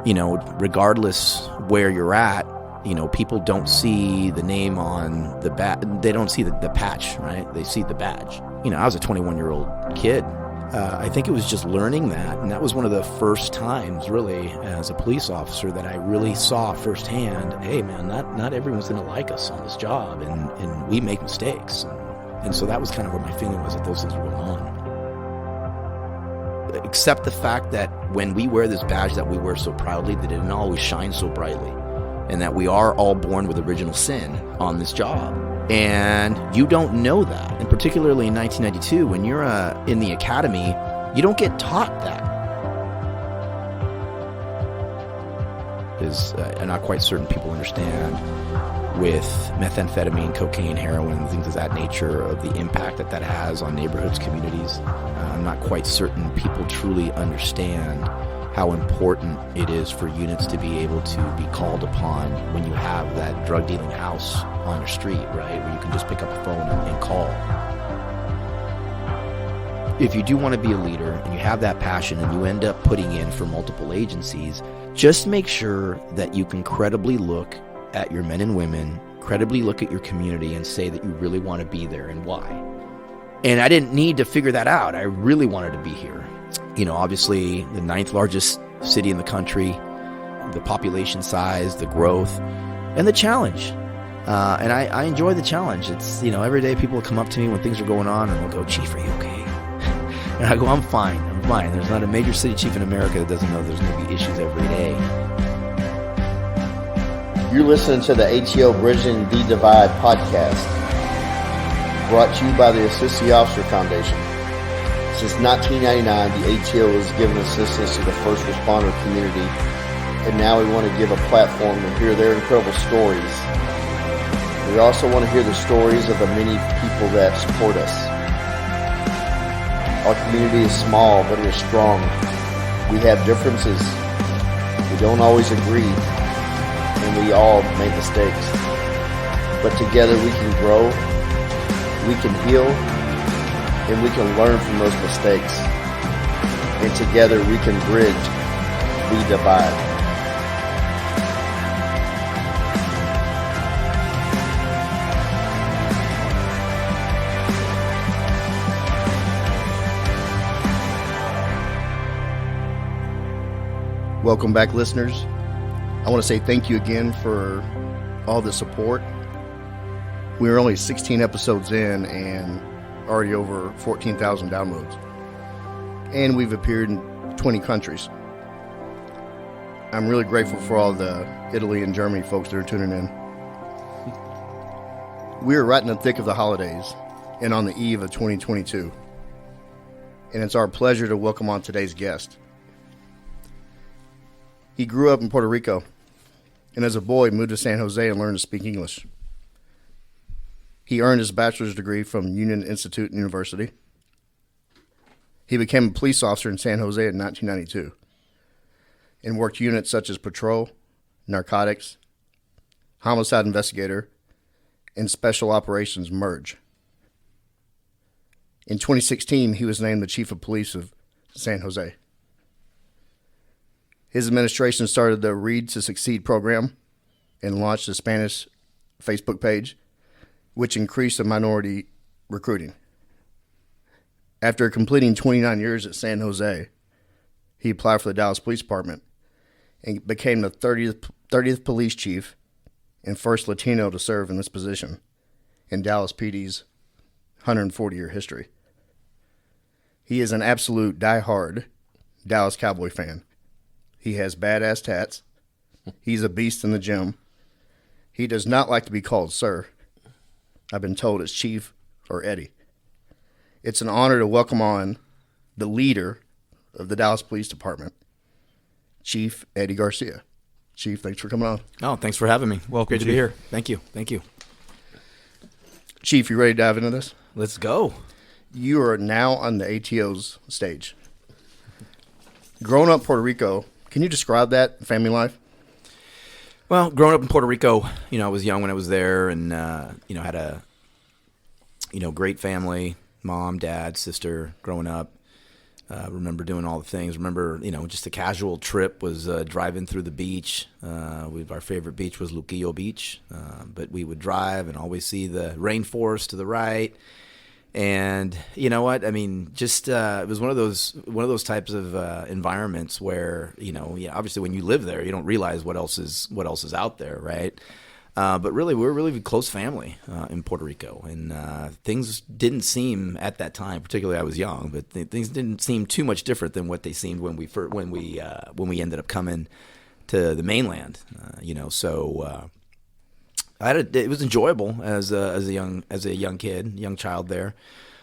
regardless where you're at, people don't see the name on the badge. They don't see the patch, right? They see the badge. I was a 21-year-old kid. I think it was just learning that, and that was one of the first times, really, as a police officer, that I really saw firsthand, hey, man, not everyone's going to like us on this job, and we make mistakes. And so that was kind of what my feeling was, that those things were going on. Except the fact that when we wear this badge that we wear so proudly, that it didn't always shine so brightly, and that we are all born with original sin on this job. And you don't know that. And particularly in 1992, when you're in the academy, you don't get taught that. Because I'm not quite certain people understand with methamphetamine, cocaine, heroin, things of that nature, of the impact that has on neighborhoods, communities. I'm not quite certain people truly understand how important it is for units to be able to be called upon when you have that drug dealing house on your street, right, where you can just pick up a phone and call. If you do want to be a leader and you have that passion and you end up putting in for multiple agencies, just make sure that you can credibly look at your men and women, credibly look at your community and say that you really want to be there and why. And I didn't need to figure that out. I really wanted to be here. Obviously the 9th largest city in the country, the population size, the growth, and the challenge. And I enjoy the challenge. It's, every day people will come up to me when things are going on and they'll go, Chief, are you okay? And I go, I'm fine. There's not a major city chief in America that doesn't know there's going to be issues every day. You're listening to the ATO Bridging the Divide podcast, brought to you by the Assist the Officer Foundation. Since 1999, the ATO has given assistance to the first responder community, and now we want to give a platform to hear their incredible stories. We also want to hear the stories of the many people that support us. Our community is small, but it is strong. We have differences. We don't always agree, and we all make mistakes. But together we can grow, we can heal, and we can learn from those mistakes. And together we can bridge the divide. Welcome back, listeners. I want to say thank you again for all the support. We're only 16 episodes in and already over 14,000 downloads. And we've appeared in 20 countries. I'm really grateful for all the Italy and Germany folks that are tuning in. We're right in the thick of the holidays and on the eve of 2022. And it's our pleasure to welcome on today's guest. He grew up in Puerto Rico, and as a boy moved to San Jose and learned to speak English. He earned his bachelor's degree from Union Institute University. He became a police officer in San Jose in 1992 and worked units such as patrol, narcotics, homicide investigator, and special operations merge. In 2016, he was named the Chief of Police of San Jose. His administration started the Read to Succeed program and launched a Spanish Facebook page, which increased the minority recruiting. After completing 29 years at San Jose, he applied for the Dallas Police Department and became the 30th police chief and first Latino to serve in this position in Dallas PD's 140-year history. He is an absolute die-hard Dallas Cowboy fan. He has badass tats. He's a beast in the gym. He does not like to be called sir. I've been told it's Chief or Eddie. It's an honor to welcome on the leader of the Dallas Police Department, Chief Eddie Garcia. Chief, thanks for coming on. Oh, thanks for having me. Welcome, Great to be here. Thank you. Chief, you ready to dive into this? Let's go. You are now on the ATO's stage. Growing up in Puerto Rico, can you describe that family life? Well, growing up in Puerto Rico, I was young when I was there, and had a great family, mom, dad, sister. Growing up, Remember doing all the things. Remember, just a casual trip was driving through the beach. Our favorite beach was Luquillo Beach, but we would drive and always see the rainforest to the right. And you know what? I mean, just it was one of those types of environments where obviously when you live there, you don't realize what else is out there, right? But really, we're a really close family in Puerto Rico, and things didn't seem at that time, particularly I was young, but things didn't seem too much different than what they seemed when we ended up coming to the mainland. So it was enjoyable as a young child there.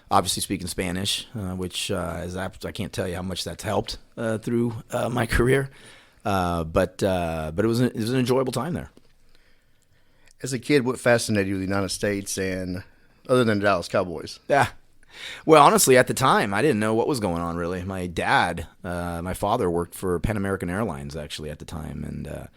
Obviously speaking Spanish, which I can't tell you how much that's helped through my career, but it was an enjoyable time there. As a kid, what fascinated you with the United States, and other than the Dallas Cowboys? Yeah. Well, honestly, at the time, I didn't know what was going on, really. My dad, my father, worked for Pan American Airlines, actually, at the time. And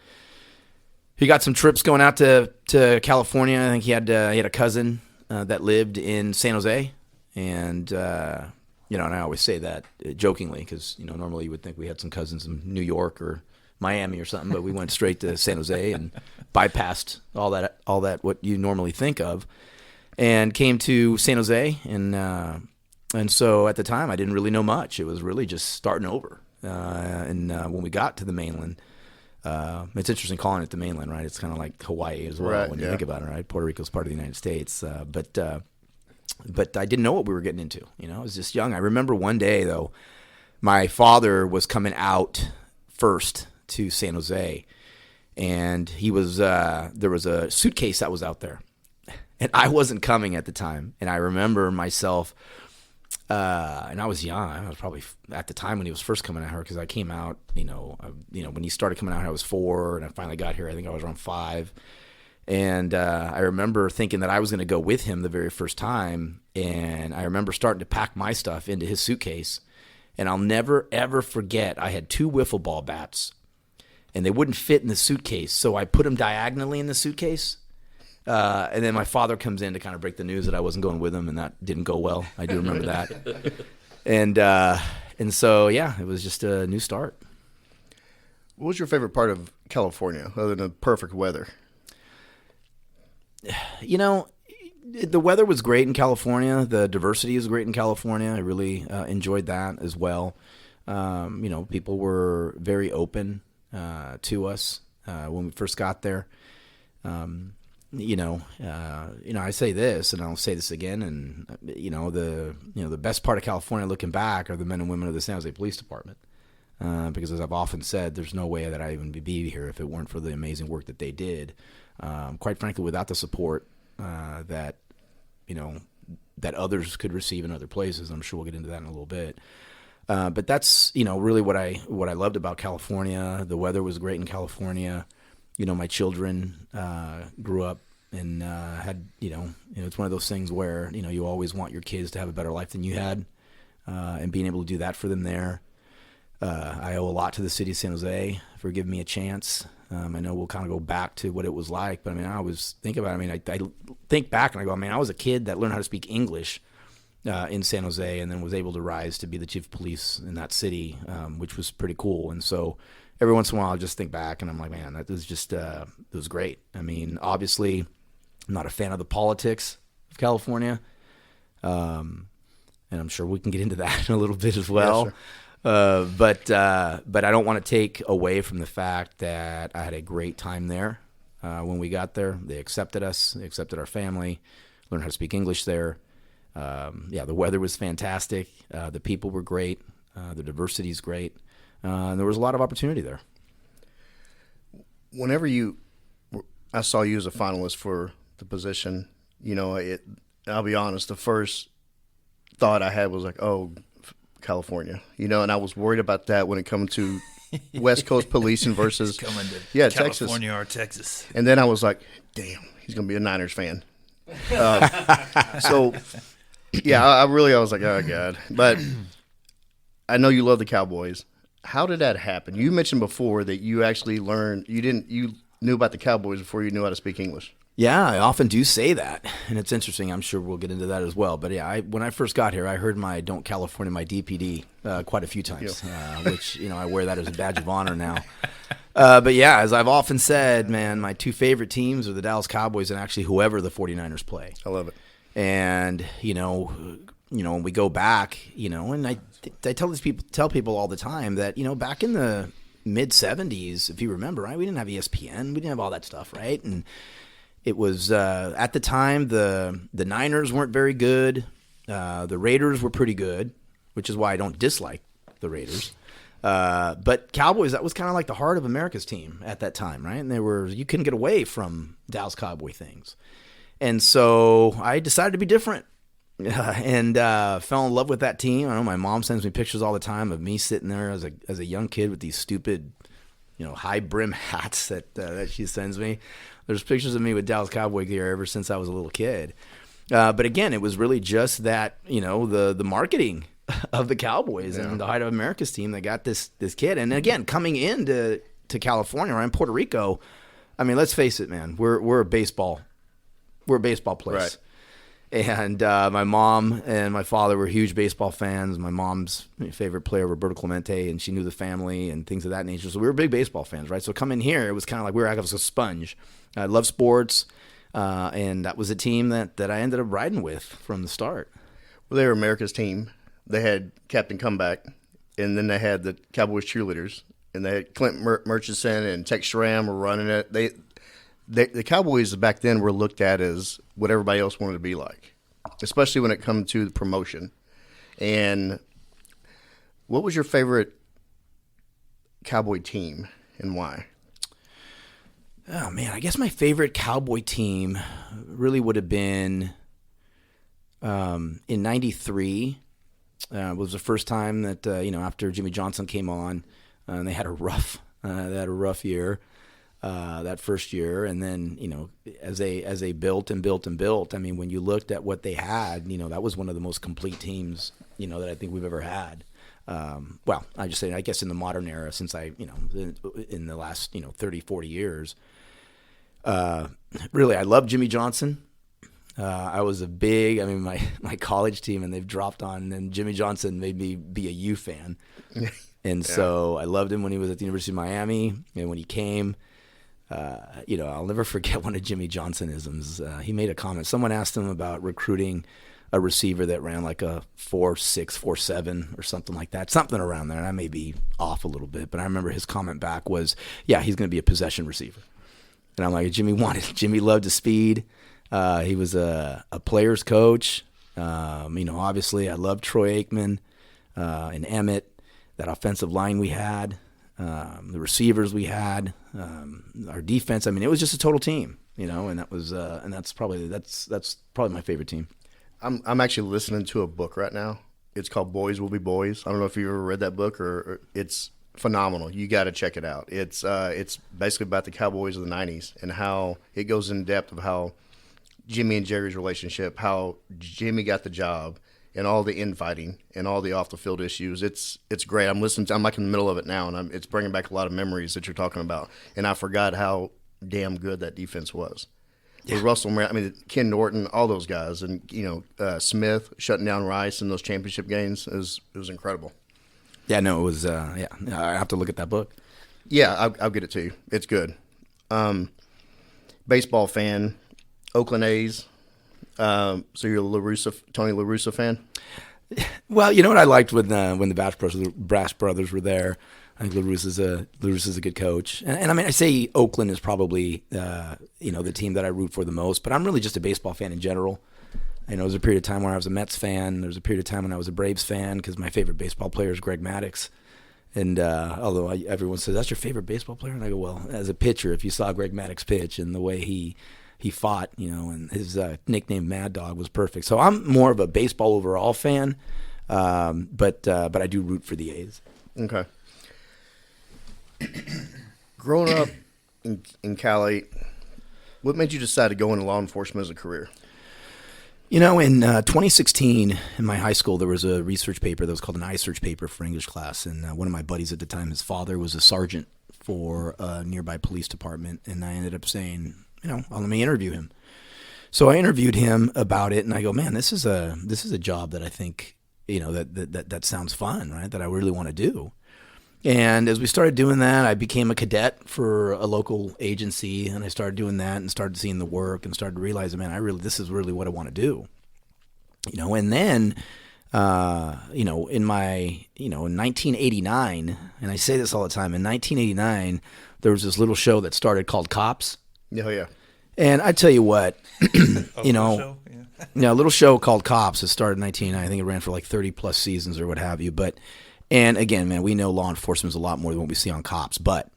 he got some trips going out to California. I think he had a cousin that lived in San Jose. And, and I always say that jokingly because, normally you would think we had some cousins in New York or Miami or something, but we went straight to San Jose and bypassed all that what you normally think of, and came to San Jose, and so at the time I didn't really know much. It was really just starting over, and when we got to the mainland, it's interesting calling it the mainland, right? It's kind of like Hawaii as well, right, when you think about it, right? Puerto Rico's part of the United States, but I didn't know what we were getting into. I was just young. I remember one day though, my father was coming out first to San Jose, and he was there was a suitcase that was out there, and I wasn't coming at the time. And I remember myself, and I was young. I was probably at the time when he was first coming out here, because I came out, when he started coming out here, I was 4, and I finally got here, I think I was around 5. And I remember thinking that I was going to go with him the very first time, and I remember starting to pack my stuff into his suitcase. And I'll never, ever forget, I had 2 wiffle ball bats, and they wouldn't fit in the suitcase. So I put them diagonally in the suitcase. And then my father comes in to kind of break the news that I wasn't going with him, and that didn't go well. I do remember that. And so, yeah, it was just a new start. What was your favorite part of California, other than the perfect weather? The weather was great in California. The diversity is great in California. I really enjoyed that as well. People were very open to us when we first got there. I say this, and I'll say this again, and the best part of California, looking back, are the men and women of the San Jose Police Department. Because as I've often said, there's no way that I'd even be here if it weren't for the amazing work that they did. Quite frankly, without the support that others could receive in other places. I'm sure we'll get into that in a little bit. But that's, really what I loved about California. The weather was great in California. My children grew up and had, it's one of those things where, you always want your kids to have a better life than you had, and being able to do that for them there. I owe a lot to the city of San Jose for giving me a chance. I know we'll kind of go back to what it was like, but I always think about it. I think back and I go, I was a kid that learned how to speak English in San Jose, and then was able to rise to be the chief of police in that city, which was pretty cool. And so every once in a while, I just think back and I'm like, man, that was just, it was great. Obviously, I'm not a fan of the politics of California, and I'm sure we can get into that in a little bit as well. Yeah, sure. But I don't want to take away from the fact that I had a great time there. When we got there, they accepted us, they accepted our family, learned how to speak English there. The weather was fantastic. The people were great. The diversity is great. And there was a lot of opportunity there. Whenever I saw you as a finalist for the position, I'll be honest, the first thought I had was like, oh, California, and I was worried about that when it comes to West Coast policing versus California Texas. Or Texas. And then I was like, damn, he's going to be a Niners fan. So, yeah, I was like, oh, God. But I know you love the Cowboys. How did that happen? You mentioned before that you actually learned, you knew about the Cowboys before you knew how to speak English. Yeah, I often do say that, and it's interesting. I'm sure we'll get into that as well. But yeah, when I first got here, I heard my "Don't California my DPD" quite a few times, which I wear that as a badge of honor now. But yeah, as I've often said, man, my two favorite teams are the Dallas Cowboys and actually whoever the 49ers play. I love it. And when we go back, and I tell people all the time that back in the mid '70s, if you remember, right, we didn't have ESPN, we didn't have all that stuff, right, and it was at the time the Niners weren't very good. The Raiders were pretty good, which is why I don't dislike the Raiders. But Cowboys, that was kind of like the heart of America's team at that time, right? And you couldn't get away from Dallas Cowboy things. And so I decided to be different and fell in love with that team. I know my mom sends me pictures all the time of me sitting there as a young kid with these stupid, high brim hats that she sends me. There's pictures of me with Dallas Cowboy gear ever since I was a little kid. But again, it was really just that, the marketing of the Cowboys and the height of America's team that got this kid. And again, coming into California, right, in Puerto Rico, I mean, let's face it, man, we're a baseball place. Right. And my mom and my father were huge baseball fans. My mom's favorite player, Roberto Clemente, and she knew the family and things of that nature. So we were big baseball fans, right? So coming here, it was kind of like we were a sponge. I love sports, and that was a team that I ended up riding with from the start. Well, they were America's team. They had Captain Comeback, and then they had the Cowboys cheerleaders, and they had Clint Murchison and Tex Schramm were running it. The Cowboys back then were looked at as what everybody else wanted to be like, especially when it comes to the promotion. And what was your favorite Cowboy team and why? Oh, man, I guess my favorite Cowboy team really would have been in '93. Was the first time that, after Jimmy Johnson came on, and they had a rough year. That first year, and then as they built and built and built. I mean, when you looked at what they had, that was one of the most complete teams that I think we've ever had. Well, I just say I guess in the modern era, since in the last 30, 40 years. Really, I love Jimmy Johnson. I was my college team, and they've dropped on, and Jimmy Johnson made me be a U fan, and so I loved him when he was at the University of Miami, and when he came. I'll never forget one of Jimmy Johnson-isms. He made a comment. Someone asked him about recruiting a receiver that ran like a 4.6, 4.7 or something like that, something around there. And I may be off a little bit, but I remember his comment back was, yeah, he's going to be a possession receiver. And I'm like, Jimmy loved his speed. He was a player's coach. Obviously I loved Troy Aikman and Emmett, that offensive line we had. The receivers we had, our defense. I mean, it was just a total team, and that was, and that's probably my favorite team. I'm actually listening to a book right now. It's called Boys Will Be Boys. I don't know if you ever read that book, or it's phenomenal. You got to check it out. It's basically about the Cowboys of the '90s and how it goes in depth of how Jimmy and Jerry's relationship, how Jimmy got the job, and all the infighting and all the off the field issues. It's great. I'm listening. I'm like in the middle of it now, and it's bringing back a lot of memories that you're talking about. And I forgot how damn good that defense was. Yeah. With Russell, Ken Norton, all those guys, and Smith shutting down Rice in those championship games. It was incredible. Yeah, no, it was. I have to look at that book. Yeah, I'll get it to you. It's good. Baseball fan, Oakland A's. So you're a Tony La Russa fan? Well, you know what I liked when the Brass Brothers were there. I think La Russa's a good coach, and I say Oakland is probably the team that I root for the most. But I'm really just a baseball fan in general. There was a period of time where I was a Mets fan. There was a period of time when I was a Braves fan because my favorite baseball player is Greg Maddux. And although everyone says that's your favorite baseball player, and I go, well, as a pitcher, if you saw Greg Maddux pitch and the way he fought, and his nickname Mad Dog was perfect. So I'm more of a baseball overall fan, but I do root for the A's. Okay. Growing up in Cali, what made you decide to go into law enforcement as a career? In 2016, in my high school, there was a research paper that was called an I-Search paper for English class, and one of my buddies at the time, his father was a sergeant for a nearby police department, and I ended up saying, let me interview him. So I interviewed him about it, and I go, man, this is a job that I think, that sounds fun, right? That I really want to do. And as we started doing that, I became a cadet for a local agency, and I started doing that and started seeing the work and started realizing, man, this is really what I want to do. And then, in 1989, and I say this all the time, in 1989, there was this little show that started called Cops. Oh, yeah. And I tell you what, A little show called Cops. It started in 1989. I think it ran for like 30 plus seasons or what have you. And again, man, we know law enforcement is a lot more than what we see on Cops. But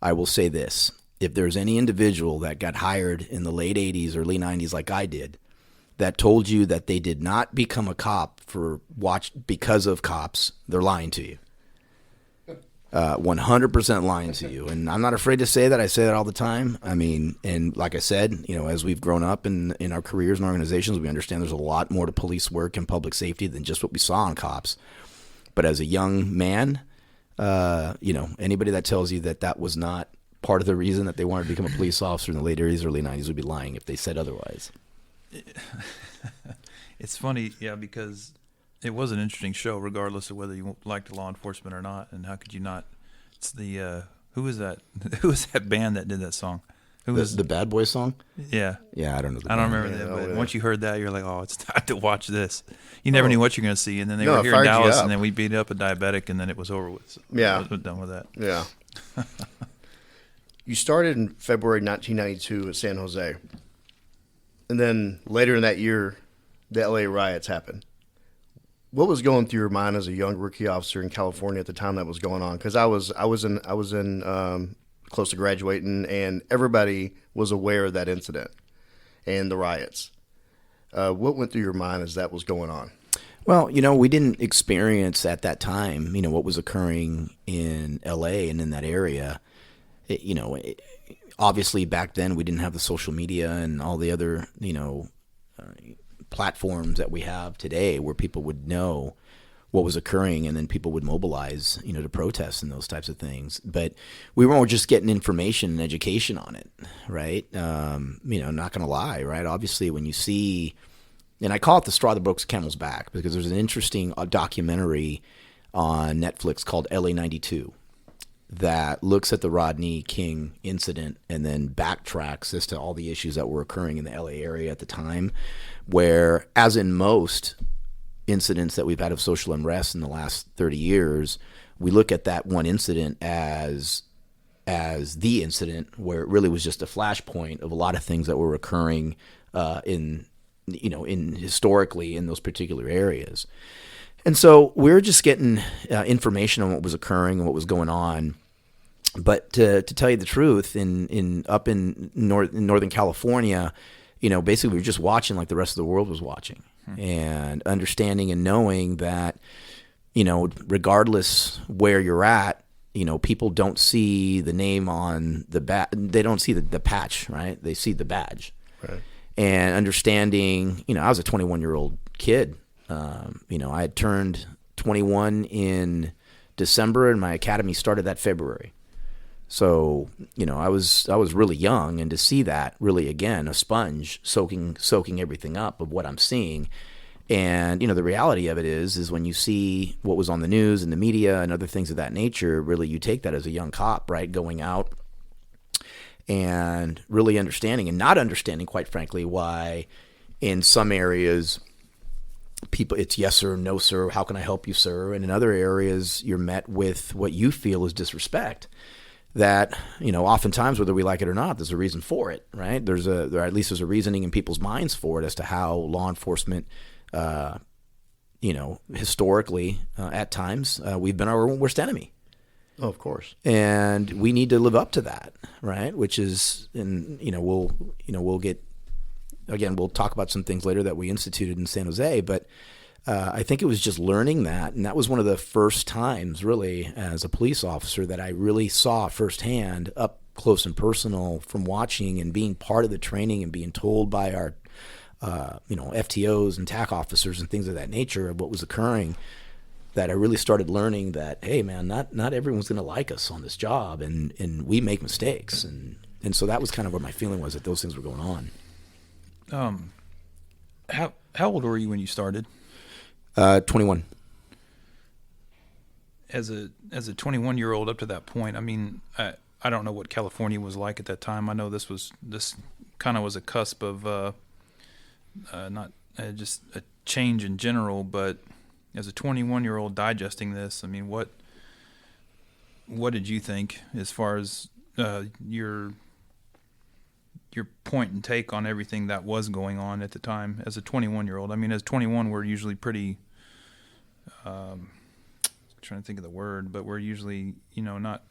I will say this: if there's any individual that got hired in the late 80s, early 90s, like I did, that told you that they did not become a cop because of Cops, they're lying to you. 100% lying to you. And I'm not afraid to say that. I say that all the time. I mean, and like I said, as we've grown up in our careers and organizations, we understand there's a lot more to police work and public safety than just what we saw on Cops. But as a young man, anybody that tells you that was not part of the reason that they wanted to become a police officer in the late 80s, early 90s would be lying if they said otherwise. It's funny, yeah, because it was an interesting show, regardless of whether you liked law enforcement or not. And how could you not? It's the who was that? Who was that band that did that song? Who was the Bad Boy song? Yeah, yeah. I don't know. I don't remember that. But once you heard that, you're like, oh, it's time to watch this. You never knew what you're going to see, and then they were here in Dallas, and then we beat up a diabetic, and then it was over with. So I was done with that. Yeah. You started in February 1992 at San Jose, and then later in that year, the LA riots happened. What was going through your mind as a young rookie officer in California at the time that was going on? Because I was in close to graduating, and everybody was aware of that incident and the riots. What went through your mind as that was going on? Well, we didn't experience at that time, what was occurring in LA and in that area. Obviously back then we didn't have the social media and all the other, platforms that we have today where people would know what was occurring and then people would mobilize, to protest and those types of things. But we weren't just getting information and education on it, right? Not going to lie, right? Obviously when you see, and I call it the straw that broke the camel's back because there's an interesting documentary on Netflix called LA 92 that looks at the Rodney King incident and then backtracks as to all the issues that were occurring in the LA area at the time, where, as in most incidents that we've had of social unrest in the last 30 years, we look at that one incident as the incident where it really was just a flashpoint of a lot of things that were occurring in historically in those particular areas. And so we were just getting information on what was occurring and what was going on. But to tell you the truth, up in Northern California, basically we were just watching like the rest of the world was watching, and understanding and knowing that, regardless where you're at, people don't see the name on the they don't see the patch, right? They see the badge. Right. And understanding, I was a 21-year-old kid. I had turned 21 in December, and my academy started that February. So, I was really young, and to see that really, again, a sponge soaking everything up of what I'm seeing. And, the reality of it is when you see what was on the news and the media and other things of that nature, really you take that as a young cop, right, going out and really understanding and not understanding, quite frankly, why in some areas people, it's yes, sir, no, sir, how can I help you, sir? And in other areas, you're met with what you feel is disrespect. That, oftentimes, whether we like it or not, there's a reason for it, right? At least there's a reasoning in people's minds for it as to how law enforcement, historically, at times, we've been our worst enemy. Oh, of course. And we need to live up to that, right? Which is, and, we'll get, again, we'll talk about some things later that we instituted in San Jose, but I think it was just learning that, and that was one of the first times, really, as a police officer that I really saw firsthand, up close and personal, from watching and being part of the training and being told by our, FTOs and TAC officers and things of that nature of what was occurring, that I really started learning that, hey, man, not everyone's going to like us on this job, and we make mistakes, and And so that was kind of where my feeling was that those things were going on. How old were you when you started? 21. As a 21-year-old up to that point, I mean, I don't know what California was like at that time. I know this kind of was a cusp of not just a change in general, but as a 21-year-old digesting this, I mean, what did you think as far as your point and take on everything that was going on at the time as a 21-year-old? I mean, as 21, we're usually pretty, trying to think of the word, but we're usually, not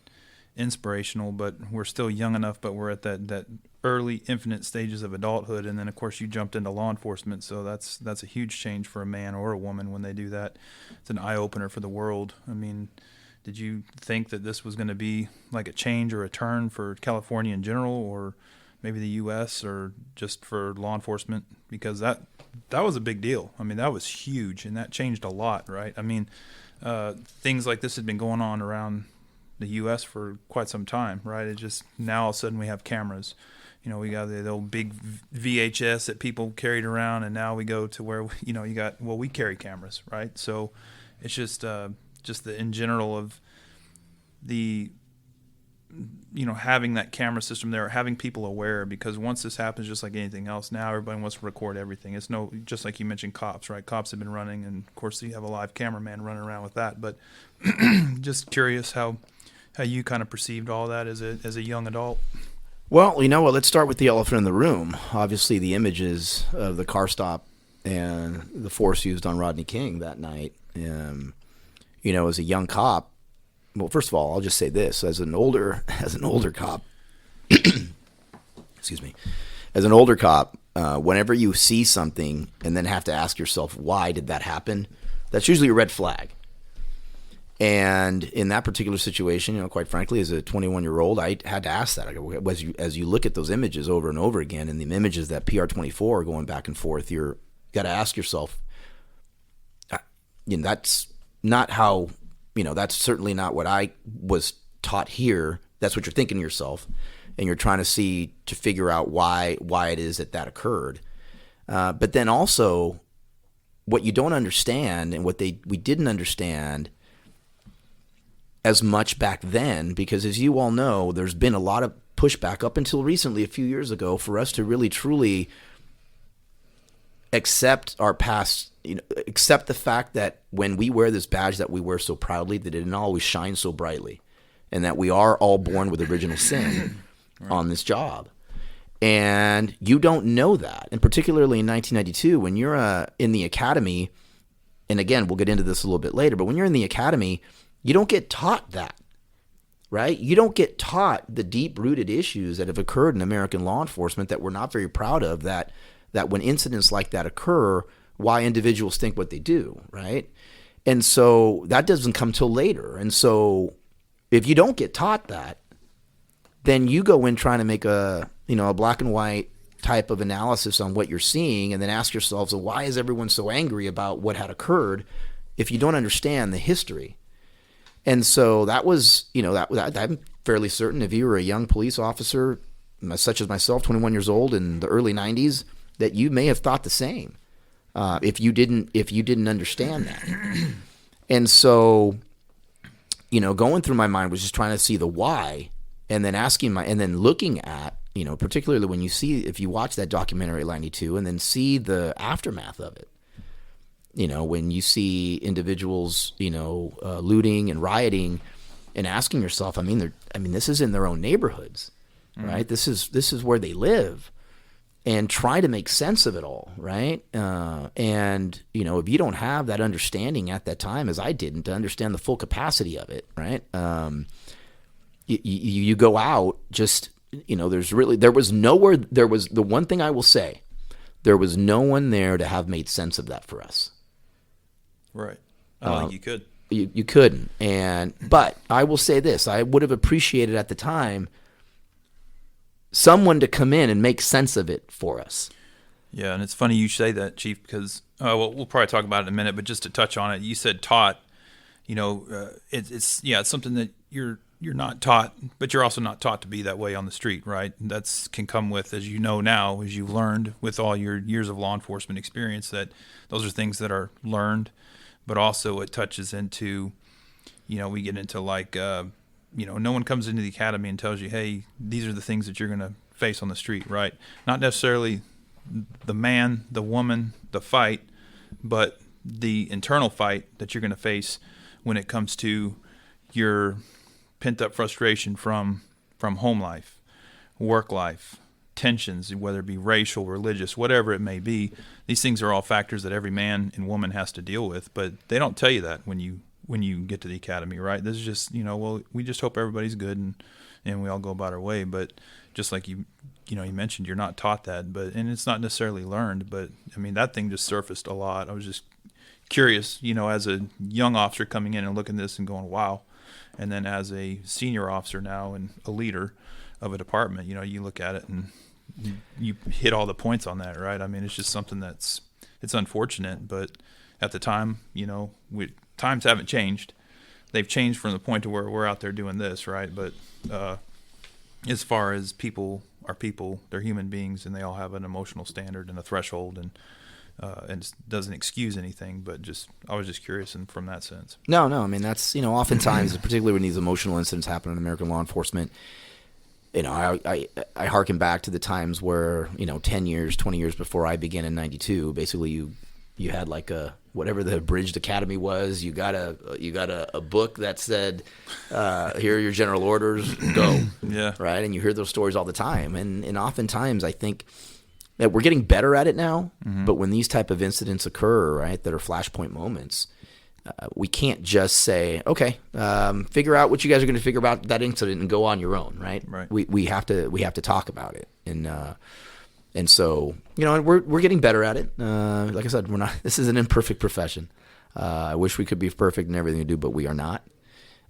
inspirational, but we're still young enough, but we're at that early infinite stages of adulthood. And then of course you jumped into law enforcement. So that's a huge change for a man or a woman when they do that. It's an eye opener for the world. I mean, did you think that this was going to be like a change or a turn for California in general, or maybe the U.S., or just for law enforcement? Because that was a big deal. I mean, that was huge, and that changed a lot, right? I mean, things like this had been going on around the U.S. for quite some time, right? It just, now all of a sudden we have cameras. We got the old big VHS that people carried around, and now we go to where, we carry cameras, right? So it's just the in general of the, having that camera system there, having people aware, because once this happens, just like anything else, now everybody wants to record everything. It's just like you mentioned cops, right? Cops have been running, and of course you have a live cameraman running around with that. But just curious how you kind of perceived all that as a young adult. Well, let's start with the elephant in the room. Obviously, the images of the car stop and the force used on Rodney King that night. As a young cop, well, first of all, I'll just say this: as an older cop, excuse me, as an older cop, whenever you see something and then have to ask yourself, why did that happen? That's usually a red flag. And in that particular situation, quite frankly, as a 21-year-old, I had to ask that. As you look at those images over and over again, and the images that PR24 are going back and forth, you got to ask yourself, that's not how, that's certainly not what I was taught here. That's what you're thinking to yourself, and you're trying to figure out why it is that occurred. But then also, what you don't understand, and what we didn't understand as much back then, because as you all know, there's been a lot of pushback up until recently, a few years ago, for us to really truly accept our past, accept the fact that when we wear this badge that we wear so proudly, that it didn't always shine so brightly, and that we are all born with original sin right. on this job. And you don't know that. And particularly in 1992, when you're in the academy, and again, we'll get into this a little bit later, but when you're in the academy, you don't get taught that, right? You don't get taught the deep-rooted issues that have occurred in American law enforcement that we're not very proud of, that when incidents like that occur, why individuals think what they do, right? And so that doesn't come till later. And so if you don't get taught that, then you go in trying to make a black and white type of analysis on what you're seeing, and then ask yourselves, well, why is everyone so angry about what had occurred if you don't understand the history? And so that was, that I'm fairly certain if you were a young police officer, such as myself, 21 years old in the early 90s, that you may have thought the same if you didn't understand that. And so, going through my mind was just trying to see the why, and then and then looking at, particularly when if you watch that documentary 92 and then see the aftermath of it. When you see individuals, looting and rioting, and asking yourself, this is in their own neighborhoods, right? This is where they live, and try to make sense of it all, right? And if you don't have that understanding at that time, as I didn't, to understand the full capacity of it, right? You go out just, there was the one thing I will say, there was no one there to have made sense of that for us. Right. I don't think you could. You couldn't. But I will say this, I would have appreciated at the time someone to come in and make sense of it for us. Yeah, and it's funny you say that, Chief, because we'll probably talk about it in a minute, but just to touch on it, you said taught. It's something that you're you're not taught, but you're also not taught to be that way on the street, right? That's can come with, as you know now, as you've learned with all your years of law enforcement experience, that those are things that are learned, but also it touches into, we get into like, no one comes into the academy and tells you, hey, these are the things that you're going to face on the street, right? Not necessarily the man, the woman, the fight, but the internal fight that you're going to face when it comes to your pent-up frustration from home life, work life, tensions, whether it be racial, religious, whatever it may be. These things are all factors that every man and woman has to deal with, but they don't tell you that when you get to the academy, right? This is just, we just hope everybody's good and we all go about our way. But just like you mentioned, you're not taught that, and it's not necessarily learned. But I mean, that thing just surfaced a lot. I was just curious, as a young officer coming in and looking at this and going, wow. And then as a senior officer now and a leader of a department, you look at it and you hit all the points on that, right? I mean, it's just something it's unfortunate, but at the time, times haven't changed. They've changed from the point to where we're out there doing this, right? But as far as people are people, they're human beings, and they all have an emotional standard and a threshold, and it doesn't excuse anything, but I was just curious from that sense. No, I mean, that's, oftentimes, particularly when these emotional incidents happen in American law enforcement, I harken back to the times where, 10 years, 20 years before I began in 92, basically you had like whatever the abridged academy was, you got a book that said, here are your general orders, go. Yeah. Right. And you hear those stories all the time. And oftentimes I think that we're getting better at it now, but when these type of incidents occur, right, that are flashpoint moments, we can't just say, okay, figure out what you guys are going to figure about that incident and go on your own, right? Right. We have to talk about it, and so we're getting better at it. Like I said, we're not. This is an imperfect profession. I wish we could be perfect in everything we do, but we are not.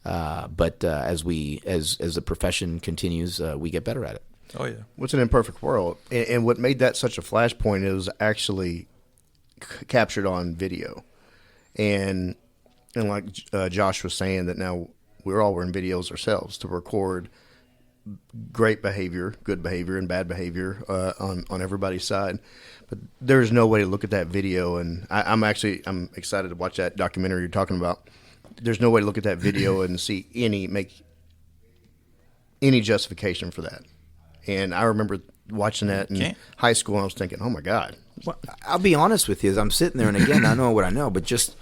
But as the profession continues, we get better at it. Oh yeah. What's an imperfect world? And what made that such a flashpoint is actually captured on video. And like Josh was saying, that now we're in videos ourselves to record great behavior, good behavior, and bad behavior on everybody's side. But there's no way to look at that video, and I'm excited to watch that documentary you're talking about. There's no way to look at that video and make any justification for that. And I remember watching that in high school, and I was thinking, oh my God. Well, I'll be honest with you, as I'm sitting there, and again, I know what I know, but just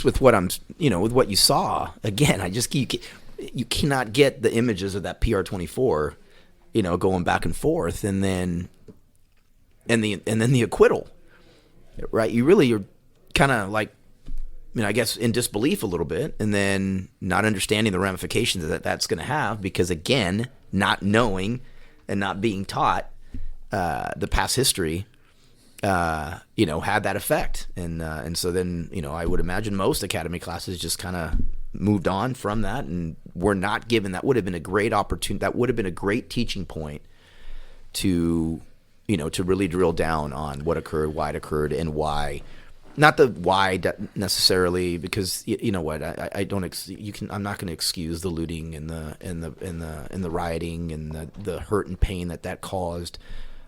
with what with what you saw, again, you cannot get the images of that PR-24, going back and forth, and then the acquittal, right? You're kind of like, I guess in disbelief a little bit, and then not understanding the ramifications that's going to have, because again, not knowing and not being taught the past history, had that effect, and so then I would imagine most academy classes just kind of moved on from that, and were not given. That would have been a great opportunity. That would have been a great teaching point to really drill down on what occurred, why it occurred, and why. Not the why necessarily, because you know what, I don't. I'm not going to excuse the looting and the rioting and the hurt and pain that caused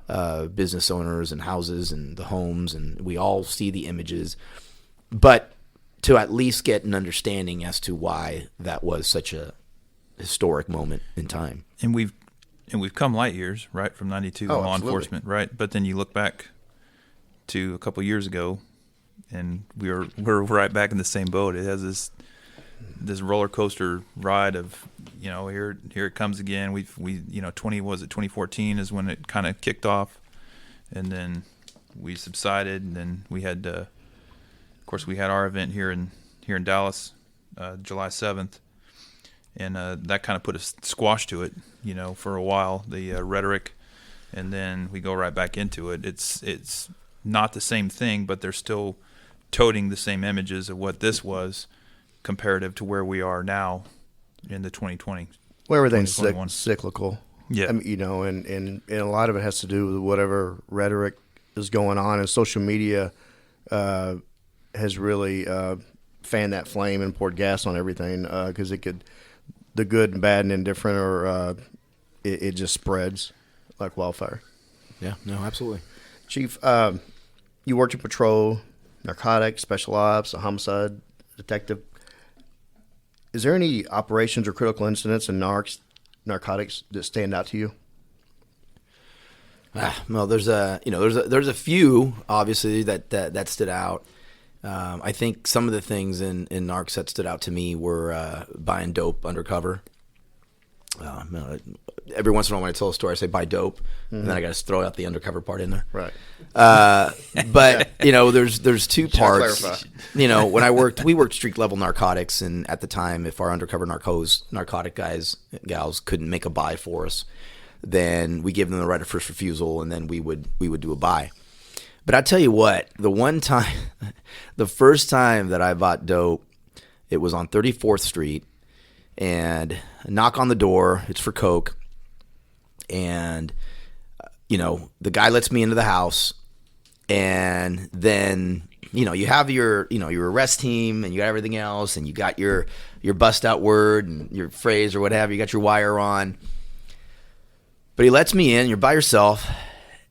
business owners and houses and the homes, and we all see the images, but to at least get an understanding as to why that was such a historic moment in time. And we've come light years, right, from 92 law enforcement, right? But then you look back to a couple years ago, and we're right back in the same boat. It has this roller coaster ride of, here it comes again. We 2014 is when it kind of kicked off, and then we subsided, and then we had of course we had our event here in Dallas, July 7th, and that kind of put a squash to it, for a while, the rhetoric, and then we go right back into it. It's not the same thing, but they're still toting the same images of what this was comparative to where we are now in the 2020. Well, everything's cyclical. Yeah. I mean, and a lot of it has to do with whatever rhetoric is going on, and social media has really fanned that flame and poured gas on everything, because the good and bad and indifferent, or it just spreads like wildfire. Yeah, no, absolutely. Chief, you worked in patrol, narcotics, special ops, a homicide detective. Is there any operations or critical incidents in narcotics that stand out to you? Well, there's a few obviously that stood out. I think some of the things in Narcs that stood out to me were buying dope undercover. Every once in a while when I tell a story, I say buy dope, and then I got to throw out the undercover part in there. Right. But there's two parts. Clarify. We worked street level narcotics, and at the time, if our undercover narcotic gals couldn't make a buy for us, then we give them the right of first refusal, and then we would do a buy. But I tell you what, the first time that I bought dope, it was on 34th Street, and I knock on the door. It's for coke, and the guy lets me into the house, and then you have your arrest team, and you got everything else, and you got your bust out word and your phrase or whatever. You got your wire on. But he lets me in, you're by yourself,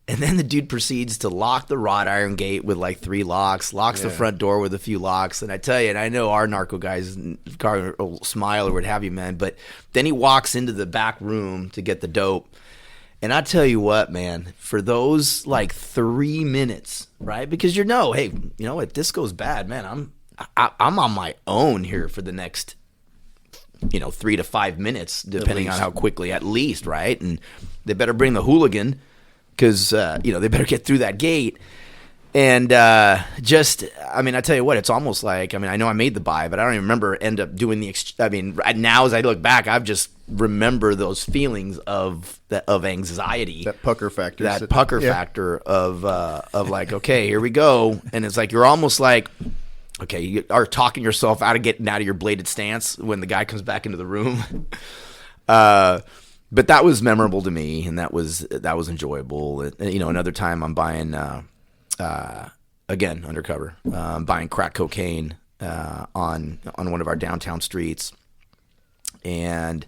and then the dude proceeds to lock the wrought iron gate with like 3 locks, locks the front door with a few locks. And I tell you, and I know our narco guys will smile or what have you, man, but then he walks into the back room to get the dope. And I tell you what, man, for those like 3 minutes, right? Because hey, if this goes bad, man, I'm on my own here for the next 3 to 5 minutes, depending on how quickly, at least, right? And they better bring the hooligan because, they better get through that gate. And I tell you what, it's almost like, I know I made the buy, but I don't even remember end up doing now as I look back, I've just remember those feelings of anxiety. That pucker factor. Factor of like, okay, here we go. And it's like, you're almost like, okay, you are talking yourself out of getting out of your bladed stance when the guy comes back into the room. But that was memorable to me, and that was enjoyable. Another time I'm buying, again, undercover, buying crack cocaine on one of our downtown streets. And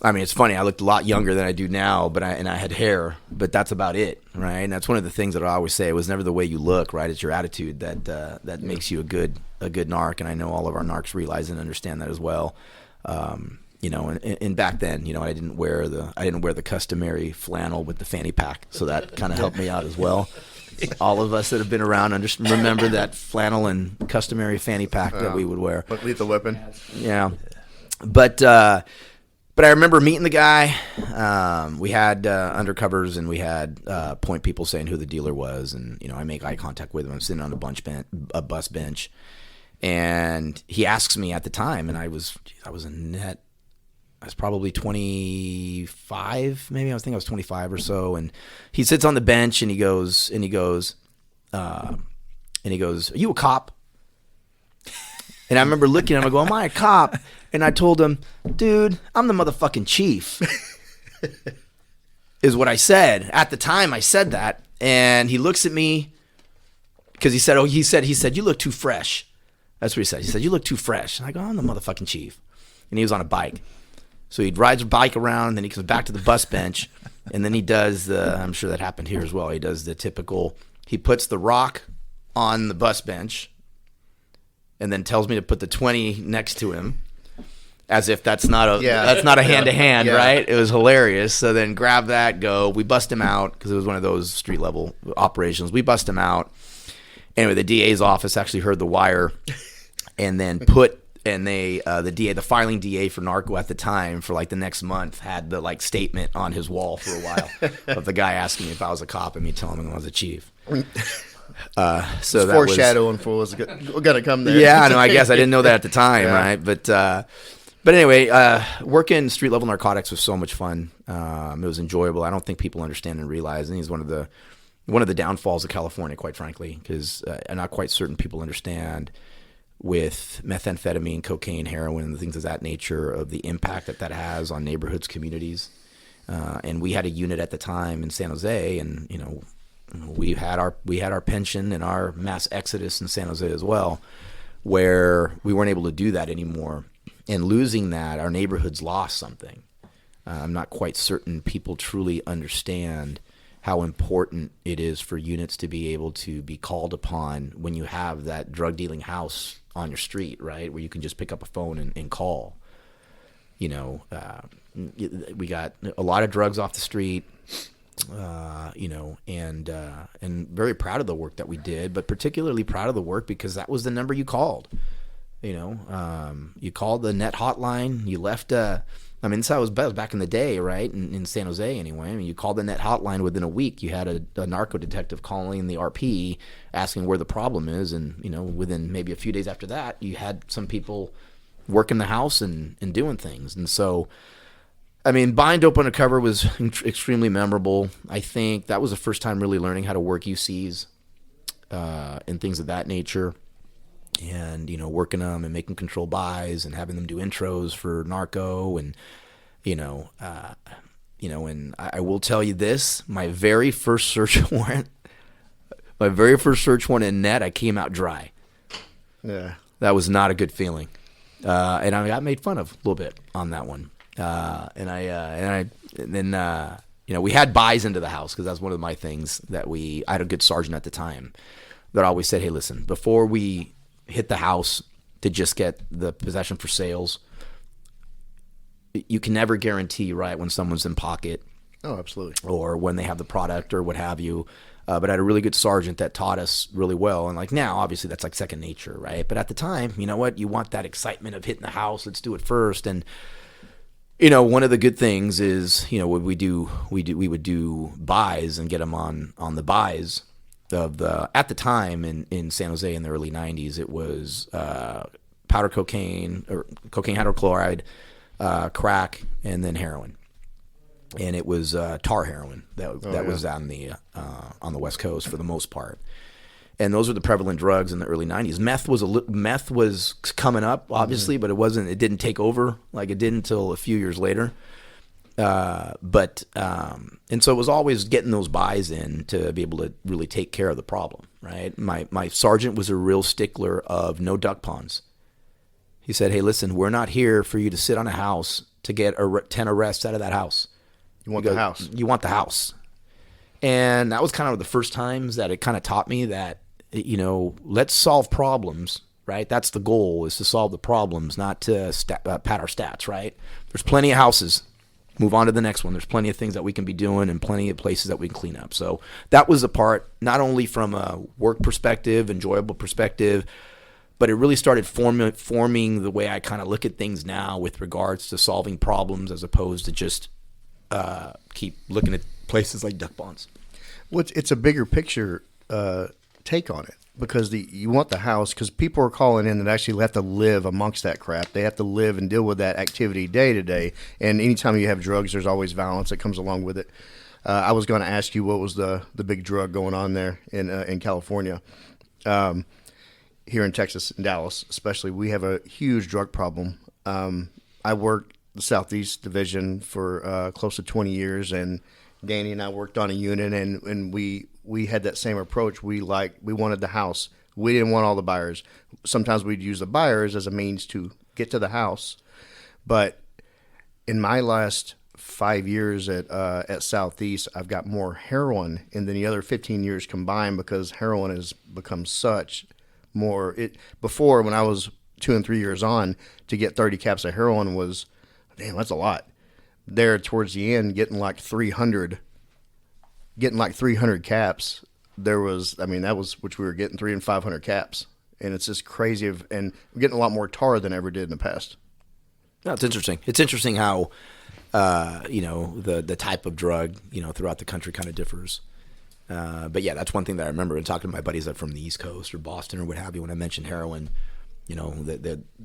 it's funny. I looked a lot younger than I do now, but I had hair, but that's about it, right? And that's one of the things that I always say. It was never the way you look, right? It's your attitude that makes you a good narc, and I know all of our narcs realize and understand that as well. And back then, I didn't wear the customary flannel with the fanny pack, so that kind of helped me out as well. All of us that have been around remember that flannel and customary fanny pack that we would wear. Like Lethal Weapon. Yeah, but I remember meeting the guy. We had undercovers, and we had point people saying who the dealer was, and I make eye contact with him. I'm sitting on a bus bench, and he asks me at the time, and I was probably 25, maybe. I think I was 25 or so, and he sits on the bench, and he goes, "Are you a cop?" And I remember looking at him, I go, "Am I a cop?" And I told him, "Dude, I'm the motherfucking chief," is what I said. At the time, I said that, and he looks at me because he said, "You look too fresh." That's what he said. He said, "You look too fresh." And I go, "I'm the motherfucking chief." And he was on a bike. So he rides a bike around, then he comes back to the bus bench, and then he does I'm sure that happened here as well. He does the typical, he puts the rock on the bus bench, and then tells me to put the 20 next to him, as if that's not a hand-to-hand, right? It was hilarious. So then grab that, go. We bust him out because it was one of those street-level operations. We bust him out. Anyway, the DA's office actually heard the wire, and then the filing DA for narco at the time for like the next month had the like statement on his wall for a while of the guy asking me if I was a cop and me telling him I was a chief. So it's that foreshadowing for what's gonna come there. Yeah, no, I guess I didn't know that at the time, right? But anyway, working street level narcotics was so much fun. It was enjoyable. I don't think people understand and realize, and he's one of the downfalls of California, quite frankly, because I'm not quite certain people understand with methamphetamine, cocaine, heroin, and things of that nature of the impact that has on neighborhoods, communities. And we had a unit at the time in San Jose, and we had our pension and our mass exodus in San Jose as well, where we weren't able to do that anymore. And losing that, our neighborhoods lost something. I'm not quite certain people truly understand how important it is for units to be able to be called upon when you have that drug dealing house on your street, right, where you can just pick up a phone and call. You know, we got a lot of drugs off the street, you know, and very proud of the work that we did, but particularly proud of the work because that was the number you called. You know, you called the net hotline, you left I mean, that was back in the day, right? In San Jose, anyway. I mean, you called the net hotline within a week. You had a narco detective calling the RP, asking where the problem is, and you know, within maybe a few days after that, you had some people working the house and doing things. And so, I mean, buying dope undercover was extremely memorable. I think that was the first time really learning how to work UCs and things of that nature. And, you know, working them and making control buys and having them do intros for narco and, you know, and I will tell you this, my very first search warrant in net, I came out dry. Yeah. That was not a good feeling. And I got made fun of a little bit on that one. And then, you know, we had buys into the house because that's one of my things that I had a good sergeant at the time that always said, hey, listen, before we hit the house to just get the possession for sales, you can never guarantee, right, when someone's in pocket. Oh, absolutely. Or when they have the product or what have you. But I had a really good sergeant that taught us really well. And like now, obviously, that's like second nature, right? But at the time, you know what? You want that excitement of hitting the house. Let's do it first. And, you know, one of the good things is, you know, we would do buys and get them on the buys. At the time in San Jose in the early 90s, it was powder cocaine or cocaine hydrochloride, crack, and then heroin. And it was tar heroin that was on the West Coast for the most part. And those were the prevalent drugs in the early 90s. Meth was coming up, obviously, but it didn't take over like it did until a few years later. And so it was always getting those buys in to be able to really take care of the problem, right? My sergeant was a real stickler of no duck ponds. He said, hey, listen, we're not here for you to sit on a house to get 10 arrests out of that house. You want the house. You want the house. And that was kind of the first times that it kind of taught me that, you know, let's solve problems, right? That's the goal, is to solve the problems, not to pad our stats, right? There's plenty of houses. Move on to the next one. There's plenty of things that we can be doing and plenty of places that we can clean up. So that was a part, not only from a work perspective, enjoyable perspective, but it really started forming the way I kind of look at things now with regards to solving problems as opposed to just keep looking at places like duck ponds. Well, it's a bigger picture take on it. Because you want the house, because people are calling in that actually have to live amongst that crap. They have to live and deal with that activity day to day. And anytime you have drugs, there's always violence that comes along with it. I was going to ask you what was the big drug going on there in California. Here in Texas, in Dallas especially, we have a huge drug problem. I worked the Southeast Division for close to 20 years, and Danny and I worked on a unit, and we had that same approach. We wanted the house. We didn't want all the buyers. Sometimes we'd use the buyers as a means to get to the house. But in my last 5 years at Southeast, I've got more heroin in than the other 15 years combined, because heroin has become such more. Before, when I was 2 and 3 years on, to get 30 caps of heroin was, damn, that's a lot. There towards the end, getting like 300 caps, that was which we were getting 300 and 500 caps, and it's just crazy. And we're getting a lot more tar than ever did in the past. No, it's interesting. It's interesting how you know, the type of drug, you know, throughout the country kind of differs. But yeah, that's one thing that I remember in talking to my buddies that from the East Coast or Boston or what have you. When I mentioned heroin, you know,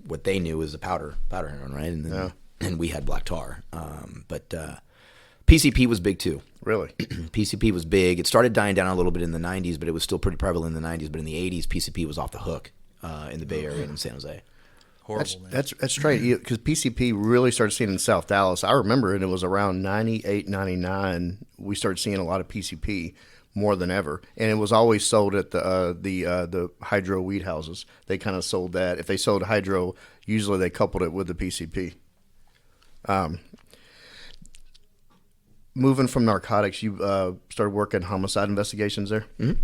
what they knew was the powder heroin, right? And then, and we had black tar. But PCP was big too. Really? PCP was big. It started dying down a little bit in the 90s, but it was still pretty prevalent in the 90s. But in the 80s, PCP was off the hook in the Bay Area and in San Jose. Horrible, man. That's right. Because PCP really started seeing in South Dallas. I remember it was around 98, 99. We started seeing a lot of PCP. more than ever, and it was always sold at the hydro weed houses. They kind of sold that. If they sold hydro, usually they coupled it with the PCP. Moving from narcotics, you started working homicide investigations there. Mm-hmm.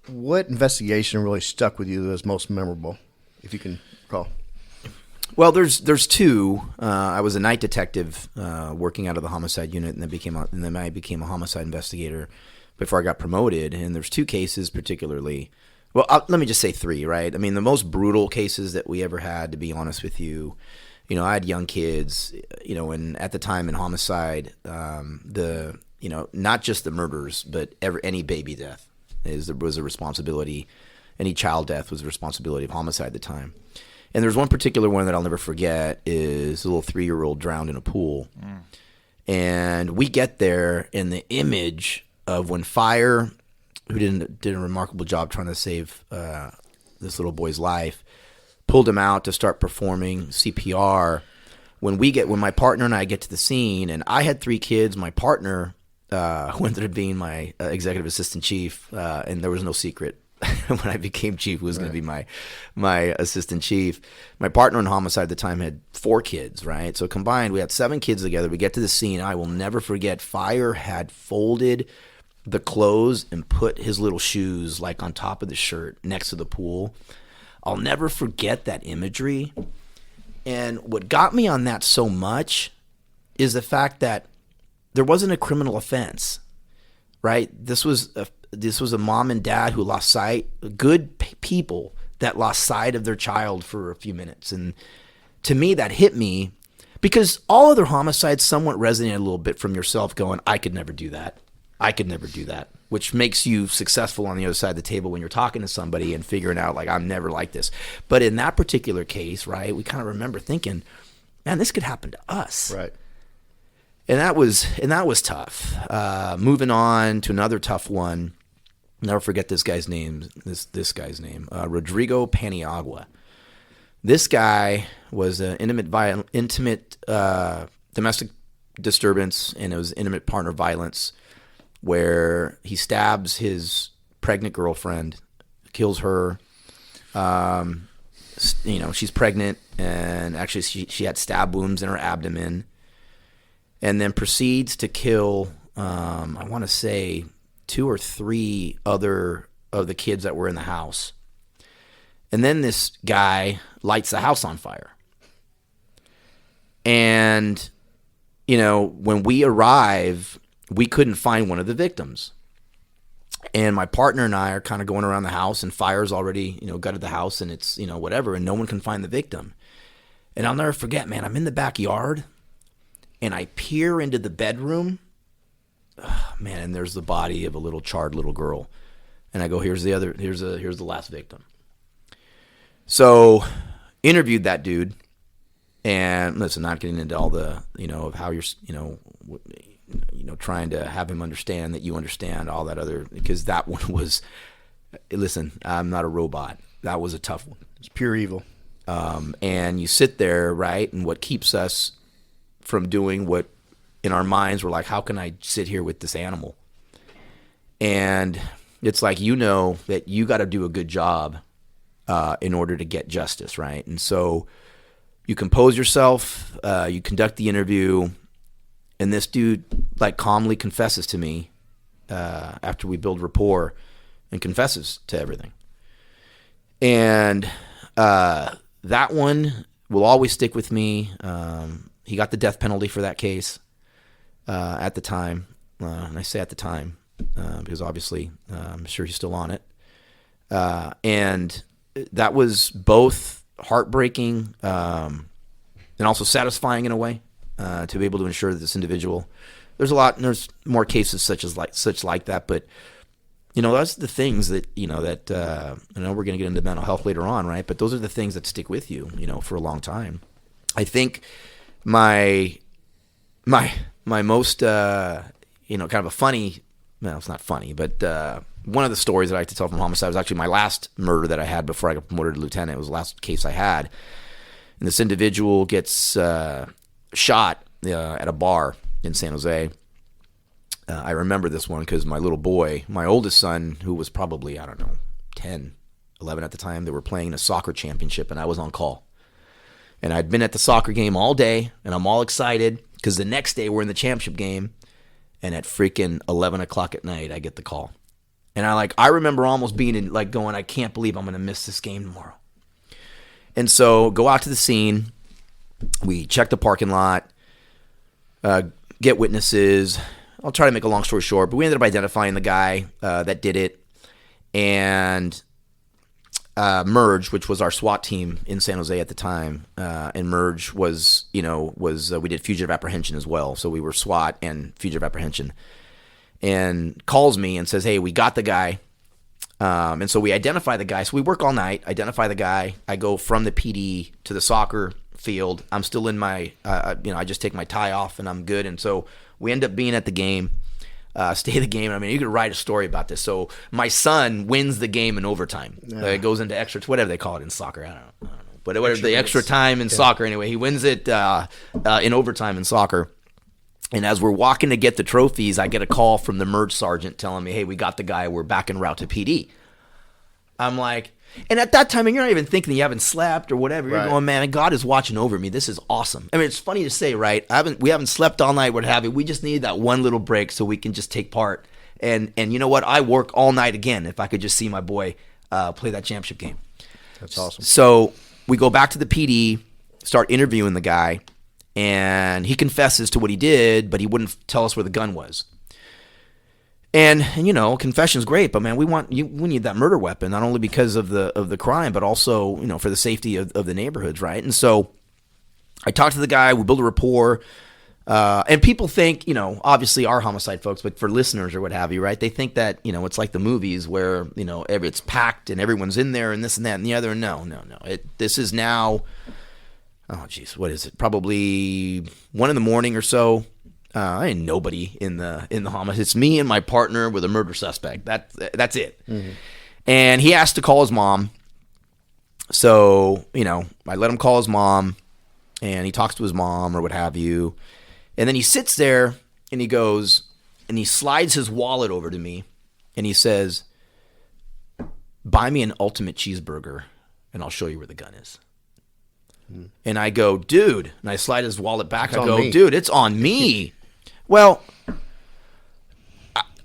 What investigation really stuck with you as most memorable, if you can recall? Well, there's two. I was a night detective working out of the homicide unit, and then I became a homicide investigator before I got promoted. And there's two cases particularly. Well, let me just say three, right? I mean, the most brutal cases that we ever had, to be honest with you. I had young kids, and at the time in homicide, not just the murders, but any baby death was a responsibility. Any child death was a responsibility of homicide at the time. And there's one particular one that I'll never forget is a little 3-year-old drowned in a pool. Mm. And we get there, and the image of when fire, who did a remarkable job trying to save this little boy's life, pulled him out to start performing CPR. When my partner and I get to the scene, and I had 3 kids, my partner who ended up being my executive assistant chief, and there was no secret when I became chief who was going to be my assistant chief. My partner in homicide at the time had 4 kids, right? So combined, we had 7 kids together. We get to the scene. I will never forget, Fire had folded the clothes and put his little shoes like on top of the shirt next to the pool. I'll never forget that imagery. And what got me on that so much is the fact that there wasn't a criminal offense, right? This was a mom and dad who lost sight, good people that lost sight of their child for a few minutes. And to me, that hit me because all other homicides somewhat resonate a little bit from yourself going, I could never do that. I could never do that, which makes you successful on the other side of the table when you're talking to somebody and figuring out, like, I'm never like this. But in that particular case, right, we kind of remember thinking, man, this could happen to us. Right. And that was tough. Moving on to another tough one. Never forget this guy's name. This guy's name, Rodrigo Paniagua. This guy was an intimate domestic disturbance, and it was intimate partner violence, where he stabs his pregnant girlfriend, kills her. She's pregnant, and actually she had stab wounds in her abdomen, and then proceeds to kill, I want to say, 2 or 3 other of the kids that were in the house. And then this guy lights the house on fire. And, when we arrive, we couldn't find one of the victims. And my partner and I are kind of going around the house, and fire's already, gutted the house, and it's, whatever, and no one can find the victim. And I'll never forget, man, I'm in the backyard, and I peer into the bedroom, man, and there's the body of a little charred little girl. And I go, here's the last victim. So interviewed that dude, and listen, not getting into all the, of how you're, trying to have him understand that you understand all that other, because that one was, listen, I'm not a robot. That was a tough one. It's pure evil. And you sit there, right? And what keeps us from doing what in our minds we're like, how can I sit here with this animal? And it's like, that you got to do a good job in order to get justice, right? And so you compose yourself, you conduct the interview, and this dude like calmly confesses to me after we build rapport, and confesses to everything. And that one will always stick with me. He got the death penalty for that case at the time. And I say at the time because obviously I'm sure he's still on it. And that was both heartbreaking and also satisfying in a way to be able to ensure that this individual. There's more cases such like that, but that's the things that that I know we're going to get into mental health later on, right? But those are the things that stick with you, for a long time. I think my most kind of a funny, well, it's not funny, but one of the stories that I like to tell from homicide was actually my last murder that I had before I got promoted to lieutenant. It was the last case I had, and this individual gets shot at a bar in San Jose. I remember this one because my little boy, my oldest son, who was probably, I don't know, 10, 11 at the time, they were playing a soccer championship, and I was on call. And I'd been at the soccer game all day, and I'm all excited because the next day we're in the championship game, and at freaking 11 o'clock at night, I get the call. And I remember almost being in, like, going, I can't believe I'm going to miss this game tomorrow. And so go out to the scene. We check the parking lot, get witnesses. I'll try to make a long story short, but we ended up identifying the guy that did it. And Merge, which was our SWAT team in San Jose at the time, and Merge was we did fugitive apprehension as well. So we were SWAT and fugitive apprehension. And calls me and says, hey, we got the guy. And so we identify the guy. So we work all night, identify the guy. I go from the PD to the soccer field. I'm still in my, I just take my tie off and I'm good. And so we end up being at the game, stay the game. I mean, you could write a story about this. So my son wins the game in overtime. It goes into extra, whatever they call it in soccer. I don't know. But whatever the extra time in soccer anyway. He wins it in overtime in soccer. And as we're walking to get the trophies, I get a call from the Merge sergeant telling me, hey, we got the guy. We're back en route to PD. I'm like, and at that time, and you're not even thinking you haven't slept or whatever. You're going, man, God is watching over me. This is awesome. I mean, it's funny to say, right? We haven't slept all night, what have you. We just need that one little break so we can just take part. And you know what? I work all night again if I could just see my boy play that championship game. That's awesome. So we go back to the PD, start interviewing the guy. And he confesses to what he did, but he wouldn't tell us where the gun was. And confession's great, but man, we need that murder weapon, not only because of the crime, but also, for the safety of the neighborhoods, right? And so I talked to the guy, we build a rapport, and people think, obviously our homicide folks, but for listeners or what have you, right? They think that, it's like the movies where, it's packed and everyone's in there and this and that and the other. No. This is now... Oh, geez, what is it? Probably 1 a.m. or so. I ain't nobody in the homicide. It's me and my partner with a murder suspect. That's it. Mm-hmm. And he asked to call his mom. So, I let him call his mom, and he talks to his mom or what have you. And then he sits there, and he goes, and he slides his wallet over to me, and he says, buy me an ultimate cheeseburger, and I'll show you where the gun is. And I go, dude, and I slide his wallet back. I go, dude, it's on me. Well,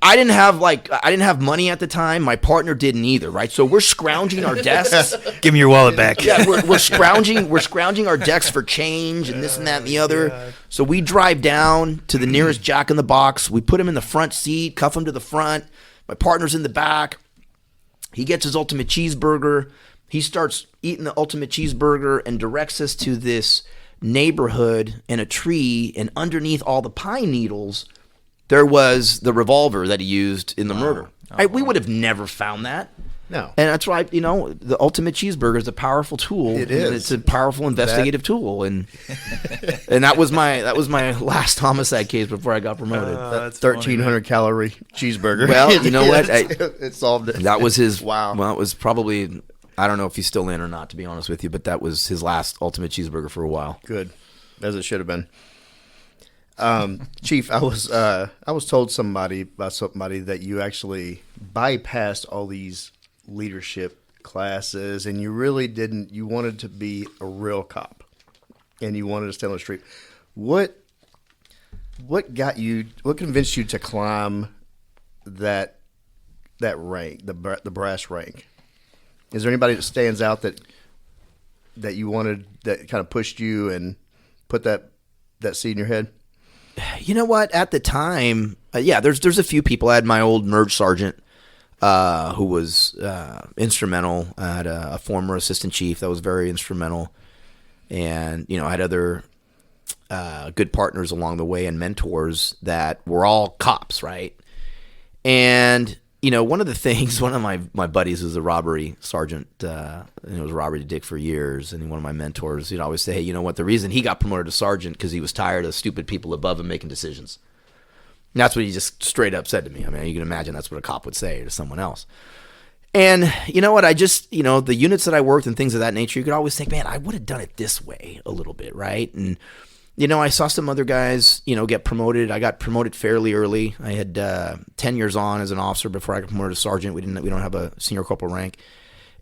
I didn't have money at the time. My partner didn't either, right? So we're scrounging our desks. Give me your wallet back. Yeah, we're scrounging our desks for change and this and that and the other. God. So we drive down to the nearest Jack in the Box. We put him in the front seat, cuff him to the front. My partner's in the back. He gets his ultimate cheeseburger. He starts eating the ultimate cheeseburger and directs us to this neighborhood and a tree, and underneath all the pine needles, there was the revolver that he used in the murder. We would have never found that. No. And that's right, the ultimate cheeseburger is a powerful tool. It is. It's a powerful investigative tool. And that was my last homicide case before I got promoted. That 1,300 calorie cheeseburger. Well, you know what? It solved it. That was his. Wow. Well, it was probably, I don't know if he's still in or not, to be honest with you, but that was his last ultimate cheeseburger for a while. Good. As it should have been. Chief, I was told by somebody that you actually bypassed all these leadership classes, and you really didn't. You wanted to be a real cop, and you wanted to stay on the street. What got you? What convinced you to climb that rank, the brass rank? Is there anybody that stands out that you wanted, that kind of pushed you and put that seed in your head? You know what? At the time, there's a few people. I had my old Merge sergeant, who was instrumental. I had a former assistant chief that was very instrumental, and I had other good partners along the way and mentors that were all cops, right? And one of the things, one of my buddies was a robbery sergeant, and it was robbery dick for years, and one of my mentors, he'd always say, hey, you know what, the reason he got promoted to sergeant because he was tired of stupid people above him making decisions. And that's what he just straight up said to me. I mean, you can imagine that's what a cop would say to someone else. And you know what, I just, the units that I worked and things of that nature, you could always think, man, I would have done it this way a little bit, right? And I saw some other guys, get promoted. I got promoted fairly early. I had 10 years on as an officer before I got promoted to sergeant. We don't have a senior corporal rank.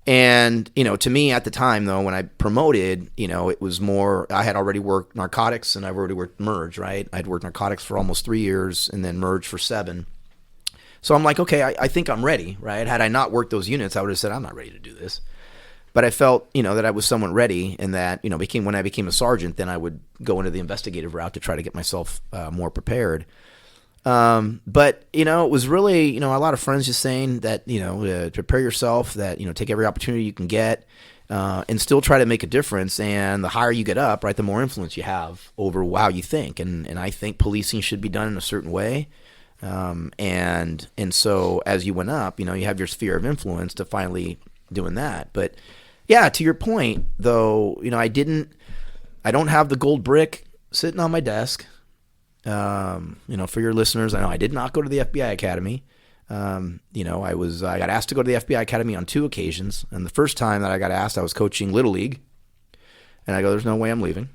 And, to me at the time, though, when I promoted, it was more, I had already worked narcotics and I've already worked merge, right? I'd worked narcotics for almost 3 years and then merge for 7. So I'm like, okay, I think I'm ready, right? Had I not worked those units, I would have said, I'm not ready to do this. But I felt, that I was somewhat ready, and that, when I became a sergeant, then I would go into the investigative route to try to get myself more prepared. But, it was really, a lot of friends just saying that, to prepare yourself, that, take every opportunity you can get, and still try to make a difference. And the higher you get up, right, the more influence you have over how you think. And I think policing should be done in a certain way. And so as you went up, you have your sphere of influence to finally doing that. But yeah, to your point though, I don't have the gold brick sitting on my desk. For your listeners, I know I did not go to the FBI Academy. I got asked to go to the FBI Academy on 2 occasions. And the first time that I got asked, I was coaching Little League. And I go, there's no way I'm leaving.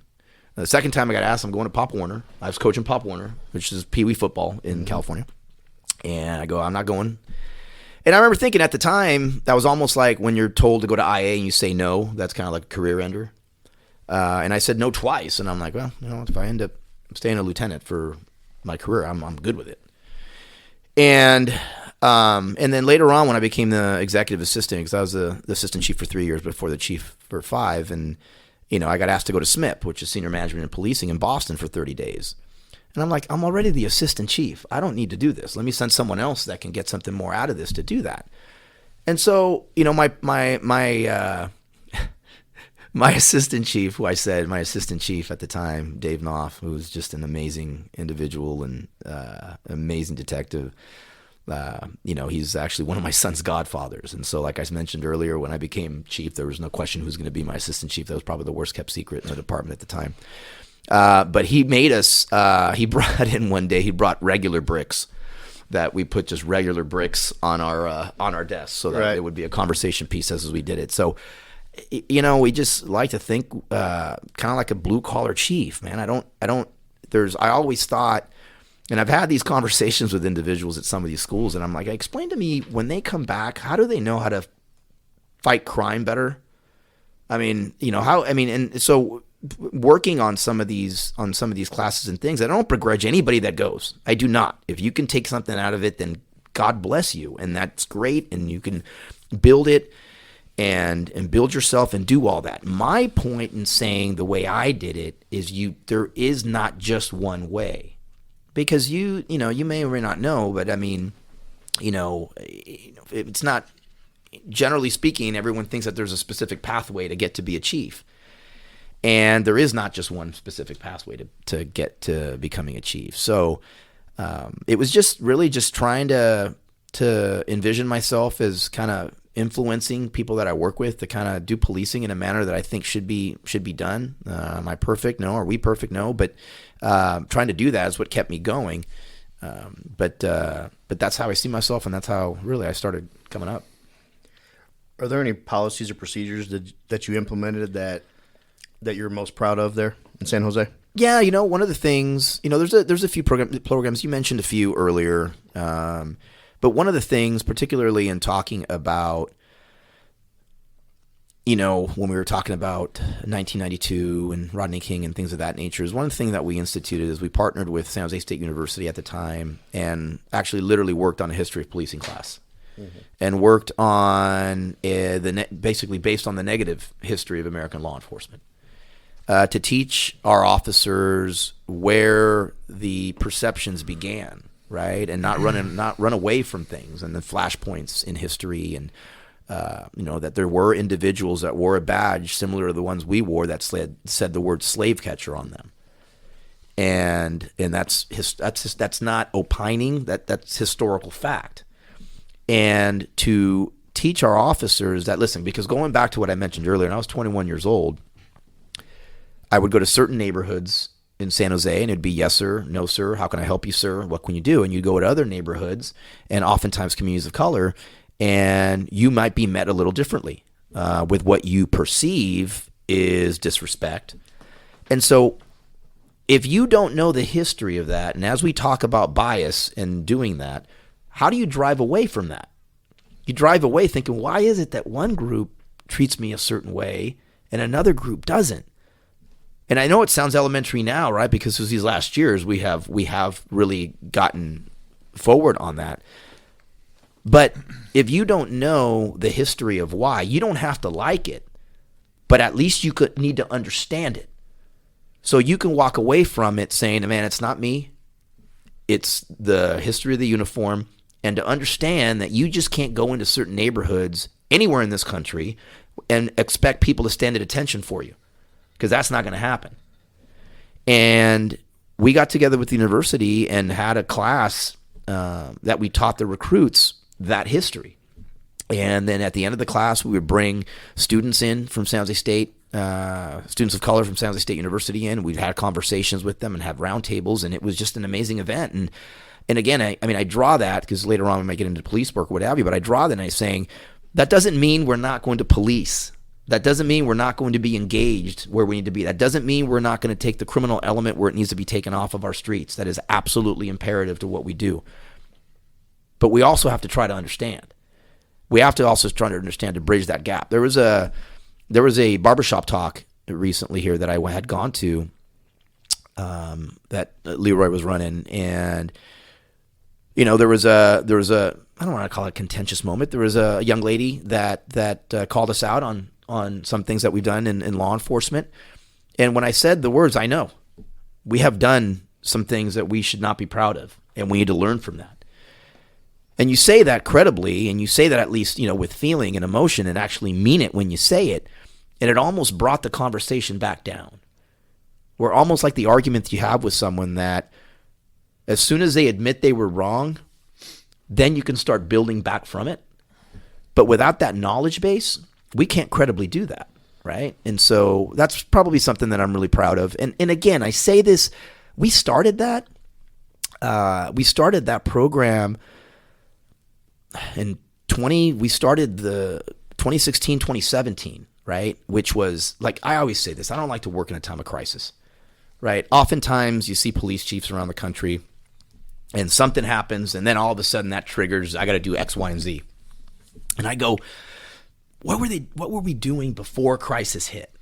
And the second time I got asked, I'm going to Pop Warner. I was coaching Pop Warner, which is Pee Wee football in California. And I go, I'm not going. And I remember thinking at the time, that was almost like when you're told to go to IA and you say no. That's kind of like a career ender. And I said no twice. And I'm like, well, if I end up staying a lieutenant for my career, I'm good with it. And then later on when I became the executive assistant, because I was the assistant chief for 3 years before the chief for 5. And, I got asked to go to SMIP, which is Senior Management and Policing in Boston for 30 days. And I'm like, I'm already the assistant chief. I don't need to do this. Let me send someone else that can get something more out of this to do that. And so, my assistant chief, my assistant chief at the time, Dave Knopf, who was just an amazing individual and amazing detective. He's actually one of my son's godfathers. And so, like I mentioned earlier, when I became chief, there was no question who's going to be my assistant chief. That was probably the worst kept secret in the department at the time. But he made us, he brought in one day, he brought regular bricks that we put just regular bricks on our desks so that it would be a conversation piece as we did it. So, we just like to think, kind of like a blue collar chief, man. I always thought, and I've had these conversations with individuals at some of these schools, and I'm like, explain to me when they come back, how do they know how to fight crime better? And so working on some of these classes and things, I don't begrudge anybody that goes. I do not. If you can take something out of it, then God bless you, and that's great, and you can build it and build yourself and do all that. My point in saying the way I did it is there is not just one way. Because you may or may not know, but it's not, generally speaking, everyone thinks that there's a specific pathway to get to be a chief. And there is not just one specific pathway to get to becoming a chief. So it was just really just trying to envision myself as kind of influencing people that I work with to kind of do policing in a manner that I think should be done. Am I perfect? No. Are we perfect? No. But trying to do that is what kept me going. But that's how I see myself, and that's how really I started coming up. Are there any policies or procedures that you implemented that you're most proud of there in San Jose? Yeah, one of the things, there's a few programs. You mentioned a few earlier. But one of the things, particularly in talking about, when we were talking about 1992 and Rodney King and things of that nature, is one thing that we instituted is we partnered with San Jose State University at the time and actually literally worked on a history of policing class. Mm-hmm. And worked on basically based on the negative history of American law enforcement. To teach our officers where the perceptions began. Right, and not run away from things and the flashpoints in history, and that there were individuals that wore a badge similar to the ones we wore that said the word slave catcher on them, and that's not opining, that's historical fact, and to teach our officers that, listen, because going back to what I mentioned earlier, and I was 21 years old, I would go to certain neighborhoods in San Jose, and it'd be yes sir, no sir, how can I help you sir, what can you do? And you go to other neighborhoods and oftentimes communities of color, and you might be met a little differently with what you perceive is disrespect. And so if you don't know the history of that, and as we talk about bias and doing that, how do you drive away from that? You drive away thinking, why is it that one group treats me a certain way and another group doesn't? And I know it sounds elementary now, right? Because these last years we have really gotten forward on that. But if you don't know the history of why, you don't have to like it, but at least you could need to understand it. So you can walk away from it saying, man, it's not me. It's the history of the uniform. And to understand that you just can't go into certain neighborhoods anywhere in this country and expect people to stand at attention for you, because that's not going to happen. And we got together with the university and had a class that we taught the recruits that history. And then at the end of the class, we would bring students in from San Jose State, students of color from San Jose State University in. We'd had conversations with them and had roundtables, and it was just an amazing event. And again, I draw that because later on we might get into police work or what have you, but I draw that and I'm saying that doesn't mean we're not going to police. That doesn't mean we're not going to be engaged where we need to be. That doesn't mean we're not going to take the criminal element where it needs to be taken off of our streets. That is absolutely imperative to what we do. But we also have to try to understand. We have to also try to understand to bridge that gap. There was a Barbershop Talk recently here that I had gone to that Leroy was running, and there was a I don't want to call it a contentious moment. There was a young lady that called us out on some things that we've done in law enforcement. And when I said the words, I know we have done some things that we should not be proud of, and we need to learn from that. And you say that credibly, and you say that at least, with feeling and emotion, and actually mean it when you say it. And it almost brought the conversation back down. We're almost like the argument that you have with someone that as soon as they admit they were wrong, then you can start building back from it. But without that knowledge base, we can't credibly do that, right? And so that's probably something that I'm really proud of. And again, I say this, we started that program in we started the 2016, 2017, right? Which was, like, I always say this, I don't like to work in a time of crisis, right? Oftentimes you see police chiefs around the country and something happens, and then all of a sudden that triggers, I got to do X, Y, and Z. And I go, what were we doing before crisis hit?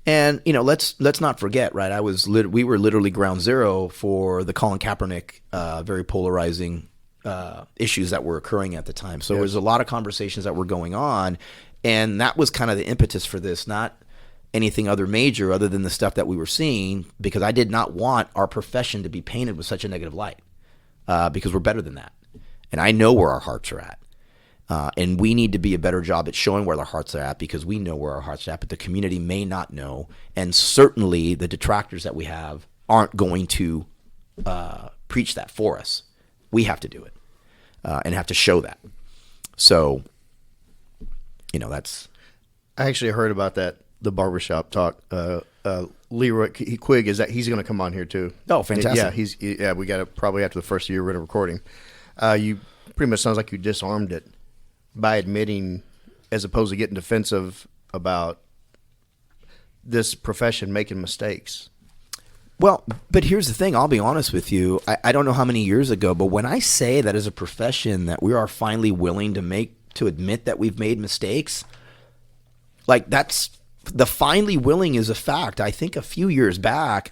And, let's not forget, right? We were literally ground zero for the Colin Kaepernick, very polarizing issues that were occurring at the time. So There was a lot of conversations that were going on, and that was kind of the impetus for this, not anything major other than the stuff that we were seeing, because I did not want our profession to be painted with such a negative light, because we're better than that. And I know where our hearts are at. And we need to be a better job at showing where our hearts are at, because we know where our hearts are at, but the community may not know. And certainly the detractors that we have aren't going to preach that for us. We have to do it and have to show that. So, that's... I actually heard about that, the Barbershop Talk. Leroy Quigg, is that he's going to come on here too. Oh, fantastic. Yeah, we got to probably after the first year we're going to recording. You pretty much sounds like you disarmed it by admitting, as opposed to getting defensive about this profession making mistakes. Well, but here's the thing. I'll be honest with you. I don't know how many years ago, but when I say that as a profession that we are finally willing to admit that we've made mistakes, like, that's the finally willing is a fact. I think a few years back,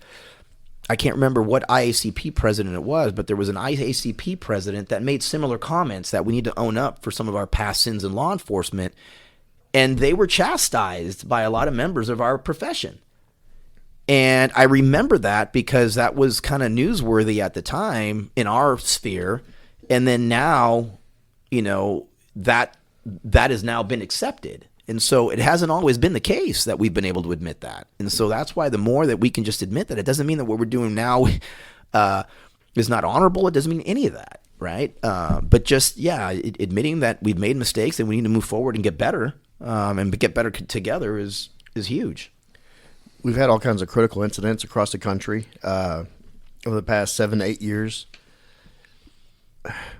I can't remember what IACP president it was, but there was an IACP president that made similar comments that we need to own up for some of our past sins in law enforcement. And they were chastised by a lot of members of our profession. And I remember that because that was kind of newsworthy at the time in our sphere. And then now, that has now been accepted. And so it hasn't always been the case that we've been able to admit that. And so that's why the more that we can just admit that, it doesn't mean that what we're doing now is not honorable. It doesn't mean any of that, right? But just, admitting that we've made mistakes and we need to move forward and get better, and get better together is huge. We've had all kinds of critical incidents across the country over the past 7 to 8 years.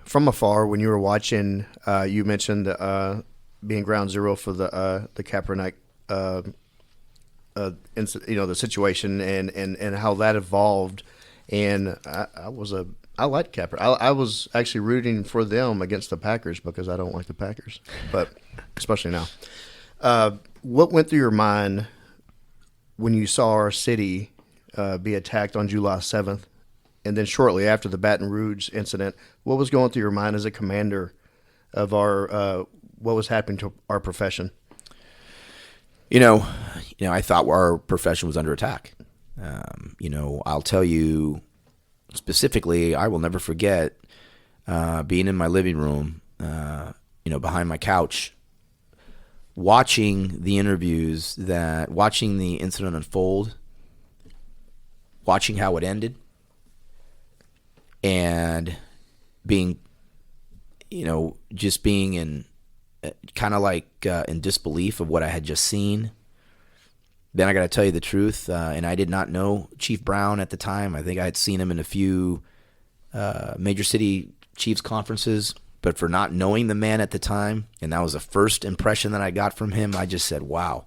From afar, when you were watching, you mentioned being ground zero for the Kaepernick the situation and how that evolved. And I like Kaepernick. I was actually rooting for them against the Packers because I don't like the Packers, but especially now. What went through your mind when you saw our city be attacked on July 7th, and then shortly after the Baton Rouge incident? What was going through your mind as a commander of our what was happening to our profession? I thought our profession was under attack. I'll tell you specifically, I will never forget being in my living room, behind my couch, watching the interviews, watching the incident unfold, watching how it ended, and being, just being in kind of like in disbelief of what I had just seen. Then I got to tell you the truth, and I did not know Chief Brown at the time. I think I had seen him in a few major city chiefs conferences, but for not knowing the man at the time, and that was the first impression that I got from him, I just said, wow.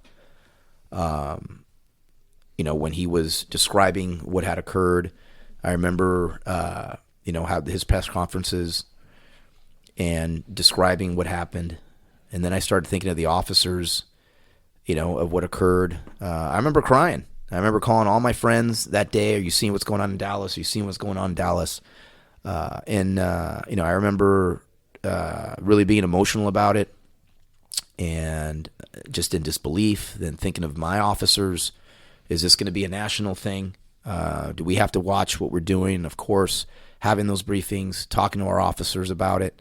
When he was describing what had occurred, I remember, how his press conferences and describing what happened. And then I started thinking of the officers, of what occurred. I remember crying. I remember calling all my friends that day. Are you seeing what's going on in Dallas? Are you seeing what's going on in Dallas? I remember really being emotional about it and just in disbelief, then thinking of my officers. Is this going to be a national thing? Do we have to watch what we're doing? And of course, having those briefings, talking to our officers about it.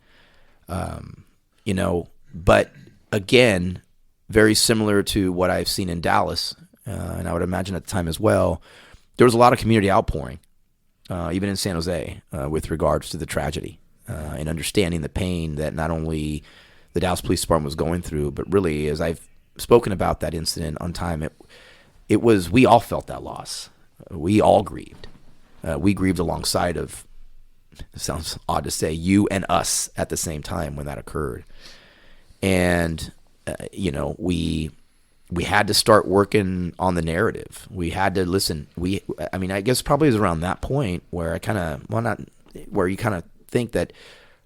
But again, very similar to what I've seen in Dallas, and I would imagine at the time as well, there was a lot of community outpouring, even in San Jose, with regards to the tragedy and understanding the pain that not only the Dallas Police Department was going through, but really, as I've spoken about that incident on time, it was, we all felt that loss. We all grieved. We grieved alongside of, it sounds odd to say, you and us at the same time when that occurred. And, we had to start working on the narrative. We had to listen. I guess probably it was around that point where where you kind of think that,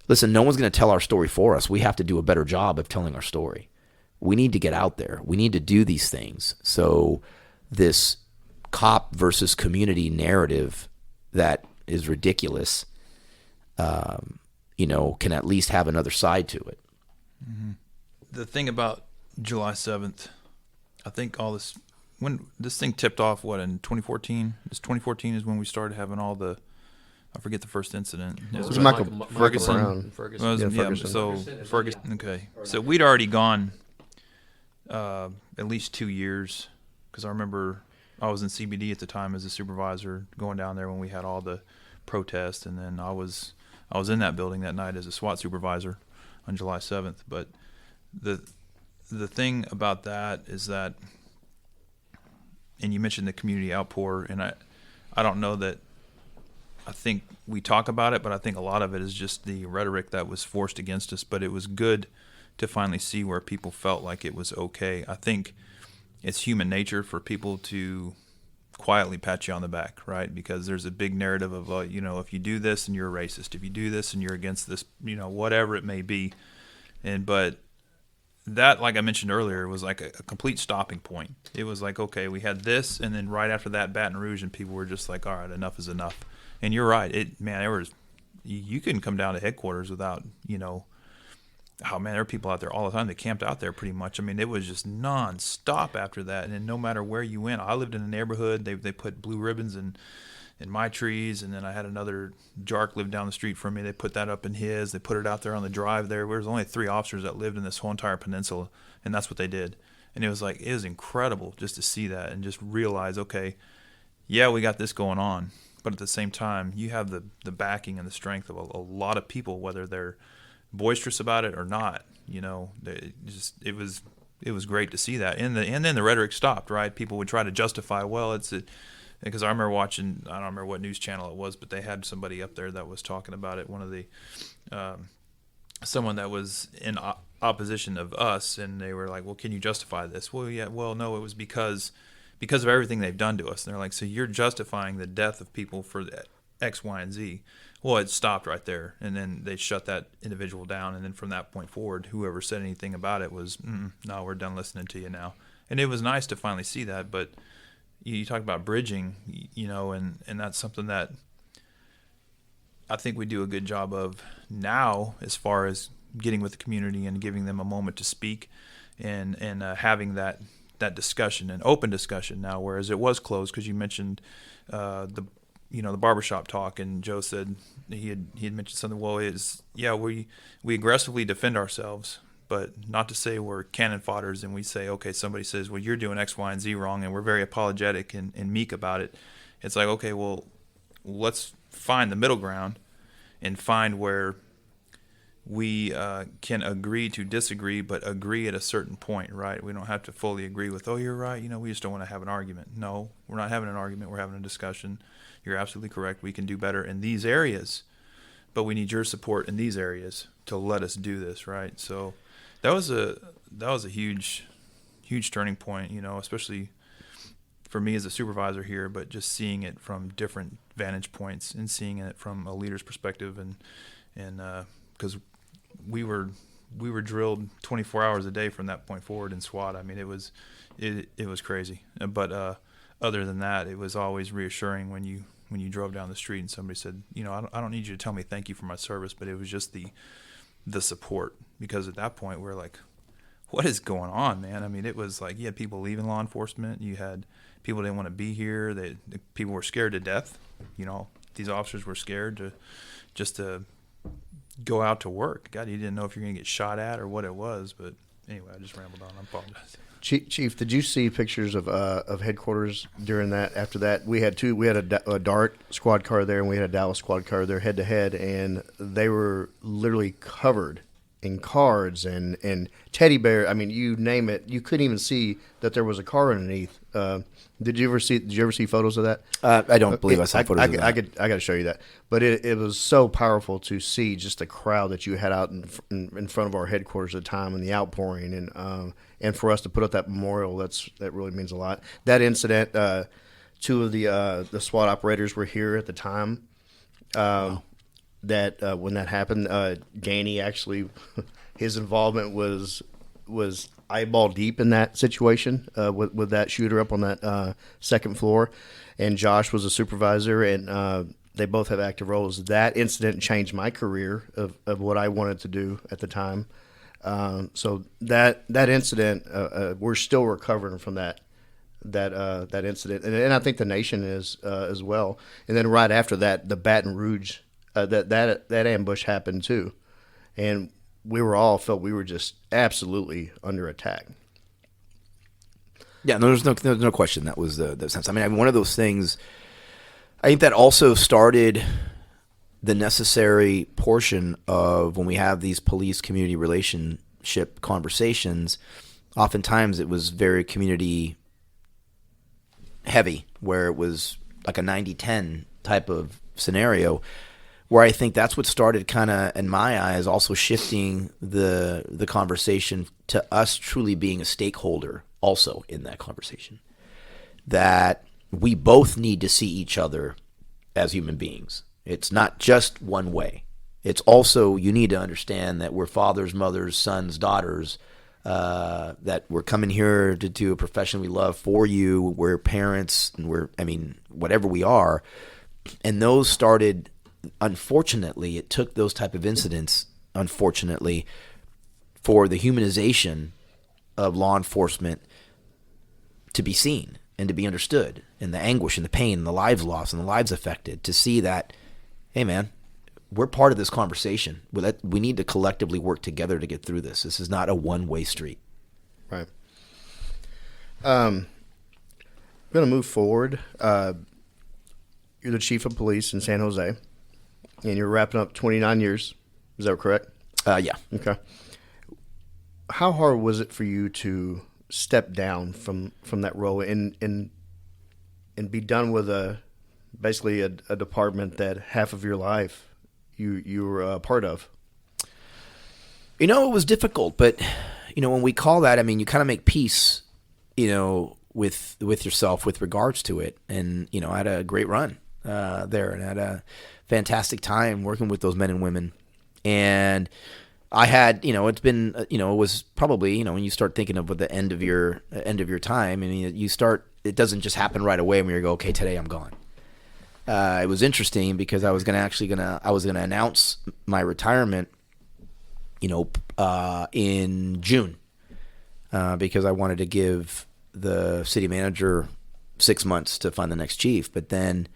listen, no one's going to tell our story for us. We have to do a better job of telling our story. We need to get out there. We need to do these things. So this cop versus community narrative that is ridiculous, can at least have another side to it. Mm-hmm. The thing about July 7th, I think when this thing tipped off, in 2014? This 2014 is when we started having all the, I forget the first incident. It was Michael Ferguson. Ferguson. Ferguson. So Ferguson. Okay. So we'd already gone at least 2 years, because I remember I was in CBD at the time as a supervisor, going down there when we had all the protests, and then I was in that building that night as a SWAT supervisor on July 7th. But the thing about that is that, and you mentioned the community outpour, and I don't know that, I think we talk about it, but I think a lot of it is just the rhetoric that was forced against us. But it was good to finally see where people felt like it was okay. I think it's human nature for people to quietly pat you on the back, right? Because there's a big narrative of, if you do this and you're a racist, if you do this and you're against this, whatever it may be. But that, like I mentioned earlier, was like a complete stopping point. It was like, okay, we had this, and then right after that, Baton Rouge, and people were just like, all right, enough is enough. And you're right. You couldn't come down to headquarters without, there were people out there all the time. They camped out there pretty much. It was just nonstop after that. And no matter where you went, I lived in a neighborhood. They put blue ribbons in my trees, and then I had another Jark lived down the street from me. They put that up in his. They put it out there on the drive there. There was only 3 officers that lived in this whole entire peninsula, and that's what they did. And it was incredible just to see that and just realize, okay, yeah, we got this going on, but at the same time, you have the backing and the strength of a lot of people, whether they're boisterous about it or not. It was great to see that. And then the rhetoric stopped, right? People would try to justify, because I remember watching, I don't remember what news channel it was, but they had somebody up there that was talking about it. One of the someone that was in opposition of us, and they were like, "Well, can you justify this?" Well, yeah. Well, no, it was because because of everything they've done to us. And they're like, so you're justifying the death of people for X, Y, and Z. Well, it stopped right there, and then they shut that individual down. And then from that point forward, whoever said anything about it was, no, we're done listening to you now. And it was nice to finally see that. But you talk about bridging, and that's something that I think we do a good job of now, as far as getting with the community and giving them a moment to speak, and having that discussion, an open discussion now, whereas it was closed, because you mentioned the barbershop talk, and Joe said he had mentioned something. Well, we aggressively defend ourselves, but not to say we're cannon fodders and we say, okay, somebody says, well, you're doing X, Y, and Z wrong, and we're very apologetic and meek about it. It's like, okay, well, let's find the middle ground and find where we can agree to disagree, but agree at a certain point, right? We don't have to fully agree with, oh, you're right, we just don't want to have an argument. No, we're not having an argument. We're having a discussion. You're absolutely correct. We can do better in these areas, but we need your support in these areas to let us do this, right? So that was a huge turning point, especially for me as a supervisor here, but just seeing it from different vantage points and seeing it from a leader's perspective, and because we were drilled 24 hours a day from that point forward in SWAT. I mean, it was crazy. But other than that, it was always reassuring when you drove down the street and somebody said, I don't need you to tell me thank you for my service, but it was just the support, because at that point we're like, what is going on, man? I mean, it was like you had people leaving law enforcement, you had people didn't want to be here, people were scared to death. These officers were scared to go out to work. God, you didn't know if you're going to get shot at or what it was. But anyway, I just rambled on. I apologize. Chief, did you see pictures of headquarters during that? After that, we had two. We had a Dart squad car there, and we had a Dallas squad car there, head to head, and they were literally covered in cards and teddy bear. I mean, you name it. You couldn't even see that there was a car underneath. Did you ever see photos of that? I don't believe I saw photos of that. I got to show you that. But it was so powerful to see just the crowd that you had out in front of our headquarters at the time, and the outpouring, and for us to put up that memorial, that really means a lot. That incident, two of the SWAT operators were here at the time. Wow. That when that happened, Gainey actually, his involvement was eyeball deep in that situation with that shooter up on that second floor, and Josh was a supervisor, and they both have active roles. That incident changed my career of what I wanted to do at the time. So that incident, we're still recovering from that incident, and I think the nation is as well. And then right after that, the Baton Rouge that ambush happened too, and we felt we were just absolutely under attack. Yeah, no, there's no question that was the sense. I mean, one of those things. I think that also started the necessary portion of when we have these police community relationship conversations. Oftentimes, it was very community heavy, where it was like a 90-10 type of scenario, where I think that's what started kind of, in my eyes, also shifting the conversation to us truly being a stakeholder also in that conversation. That we both need to see each other as human beings. It's not just one way. It's also, you need to understand that we're fathers, mothers, sons, daughters, that we're coming here to do a profession we love for you. We're parents, and whatever we are. And those started, unfortunately, it took those type of incidents, unfortunately, for the humanization of law enforcement to be seen and to be understood, and the anguish and the pain and the lives lost and the lives affected, to see that, hey man, we're part of this conversation. We need to collectively work together to get through this. This is not a one-way street. Right. I'm going to move forward. You're the chief of police in San Jose, and you're wrapping up 29 years. Is that correct? Yeah. Okay. How hard was it for you to step down from that role and be done with basically a department that half of your life you were a part of? It was difficult, but when we call that, you kind of make peace, with yourself with regards to it. And, I had a great run there, and had a fantastic time working with those men and women. And I had, it's been, it was probably, when you start thinking of the end of your time, I mean, it doesn't just happen right away when you go, okay, today I'm gone. It was interesting because I was going to announce my retirement, in June, because I wanted to give the city manager 6 months to find the next chief. But then,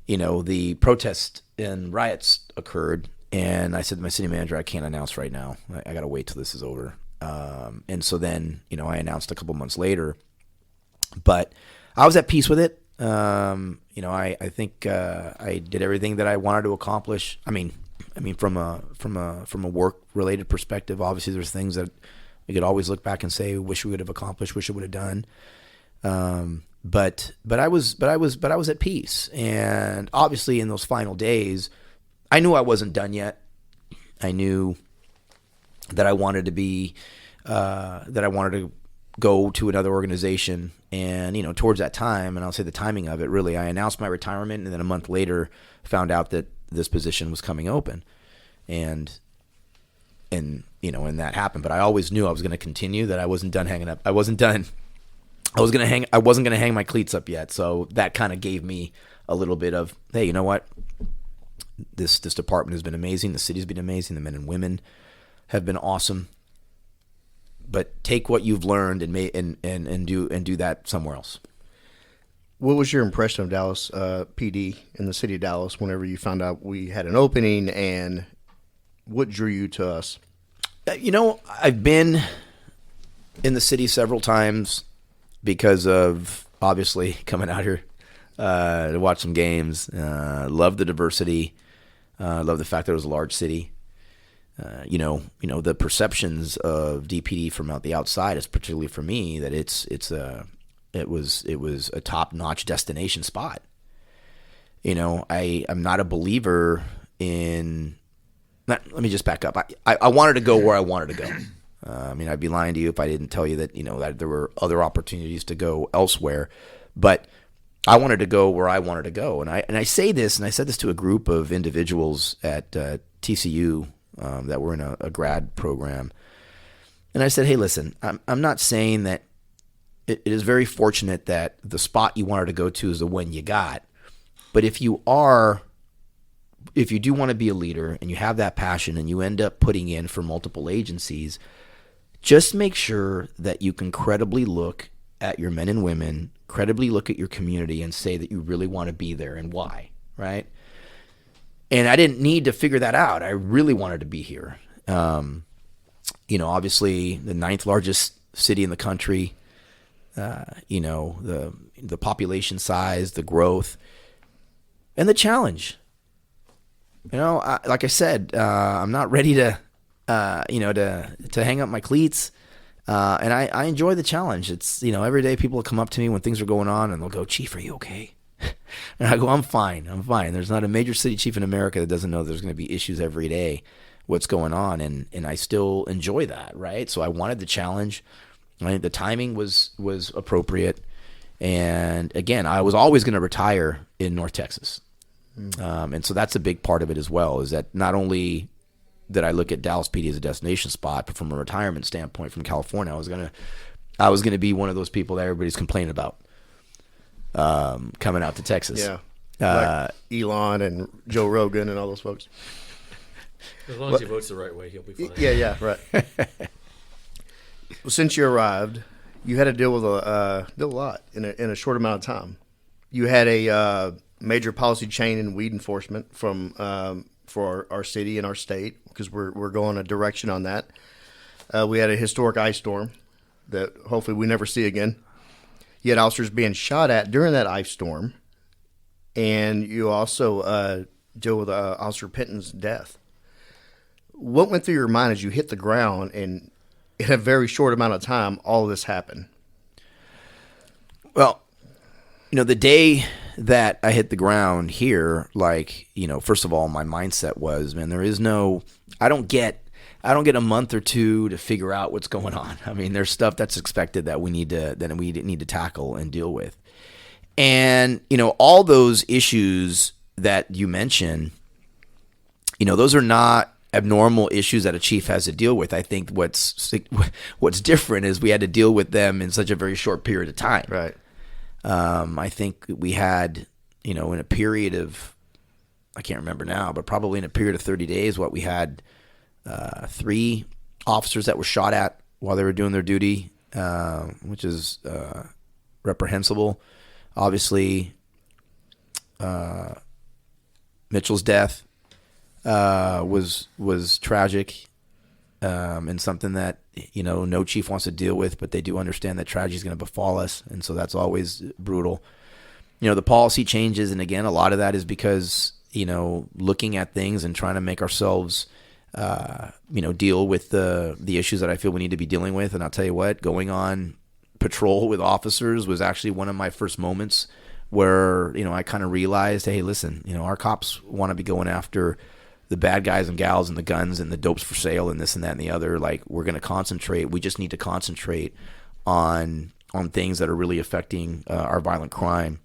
the protests and riots occurred, and I said to my city manager, I can't announce right now. I got to wait till this is over. And so then, I announced a couple months later, but I was at peace with it. I think I did everything that I wanted to accomplish. I mean, from a work related perspective, obviously there's things that we could always look back and say, wish we would have accomplished, wish we would have done. But I was at peace. And obviously in those final days, I knew I wasn't done yet. I knew that I wanted to go to another organization. And, towards that time, and I'll say the timing of it, really, I announced my retirement, and then a month later found out that this position was coming open. And that happened. But I always knew I was going to continue, that I wasn't done hanging up. I wasn't going to hang my cleats up yet. So that kind of gave me a little bit of, hey, you know what? This department has been amazing. The city's been amazing. The men and women have been awesome. But take what you've learned and do that somewhere else. What was your impression of Dallas PD in the city of Dallas whenever you found out we had an opening, and what drew you to us? I've been in the city several times because of obviously coming out here to watch some games. Love the diversity. Love the fact that it was a large city. The perceptions of DPD from the outside is particularly for me that it was a top-notch destination spot. I'm not a believer in. Let me just back up. I wanted to go where I wanted to go. I'd be lying to you if I didn't tell you that that there were other opportunities to go elsewhere, but I wanted to go where I wanted to go. And I say this, and I said this to a group of individuals at TCU. That were in a grad program. And I said, hey, listen, I'm not saying that it is very fortunate that the spot you wanted to go to is the one you got. But if you do want to be a leader and you have that passion and you end up putting in for multiple agencies, just make sure that you can credibly look at your men and women, credibly look at your community and say that you really want to be there and why, right? And I didn't need to figure that out. I really wanted to be here. Obviously the 9th largest city in the country, the population size, the growth, and the challenge. Like I said, I'm not ready to hang up my cleats. And I enjoy the challenge. It's, every day people will come up to me when things are going on and they'll go, Chief, are you okay? And I go, I'm fine. There's not a major city chief in America that doesn't know there's going to be issues every day, what's going on. And I still enjoy that, right? So I wanted the challenge. I think the timing was appropriate. And again, I was always going to retire in North Texas. And so that's a big part of it as well, is that not only did I look at Dallas PD as a destination spot, but from a retirement standpoint from California, I was going to be one of those people that everybody's complaining about. Coming out to Texas. Yeah. Like Elon and Joe Rogan and all those folks. As long as he votes the right way, he'll be fine. Yeah, right. Well, since you arrived, you had to deal with a lot in a short amount of time. You had a major policy change in weed enforcement for our city and our state, because we're going a direction on that. We had a historic ice storm that hopefully we never see again. You had officers being shot at during that ice storm, and you also deal with Officer Penton's death. What went through your mind as you hit the ground, and in a very short amount of time, all of this happened? Well, the day that I hit the ground here, first of all, my mindset was, man, I don't get I don't get a month or two to figure out what's going on. I mean, there's stuff that's expected that we need to tackle and deal with. And, all those issues that you mentioned, those are not abnormal issues that a chief has to deal with. I think what's different is we had to deal with them in such a very short period of time. Right. I think we had, in a period of, I can't remember now, but probably in a period of 30 days, we had 3 officers that were shot at while they were doing their duty, which is reprehensible. Obviously, Mitchell's death was tragic, and something that no chief wants to deal with, but they do understand that tragedy is going to befall us, and so that's always brutal. The policy changes, and again, a lot of that is because looking at things and trying to make ourselves deal with the issues that I feel we need to be dealing with. And I'll tell you what, going on patrol with officers was actually one of my first moments where I kind of realized, hey, listen, our cops want to be going after the bad guys and gals and the guns and the dopes for sale and this and that and the other. Like, we're going to concentrate. We just need to concentrate on things that are really affecting our violent crime.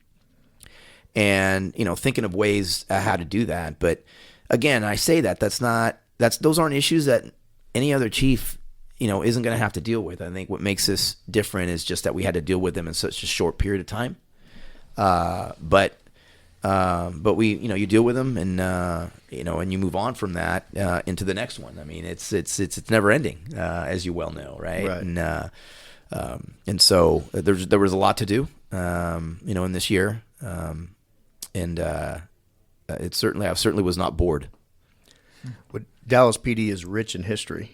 And, thinking of ways how to do that. But again, I say those aren't issues that any other chief, isn't going to have to deal with. I think what makes this different is just that we had to deal with them in such a short period of time. But we, you deal with them and, and you move on from that, into the next one. I mean, it's never ending, as you well know. Right. And so there was a lot to do, in this year. And I certainly was not bored. But Dallas PD is rich in history,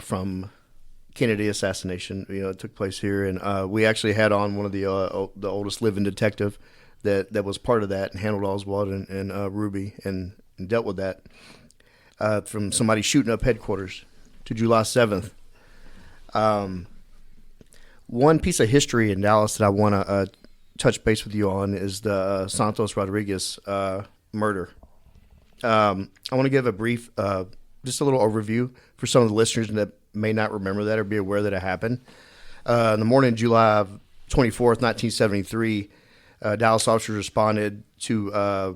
from Kennedy assassination. It took place here, and we actually had on one of the oldest living detective that was part of that and handled Oswald and Ruby and dealt with that, from somebody shooting up headquarters to July 7th. One piece of history in Dallas that I want to touch base with you on is the Santos Rodriguez murder. I want to give a brief, just a little overview for some of the listeners that may not remember that or be aware that it happened. In the morning of July 24th, 1973, Dallas officers responded to a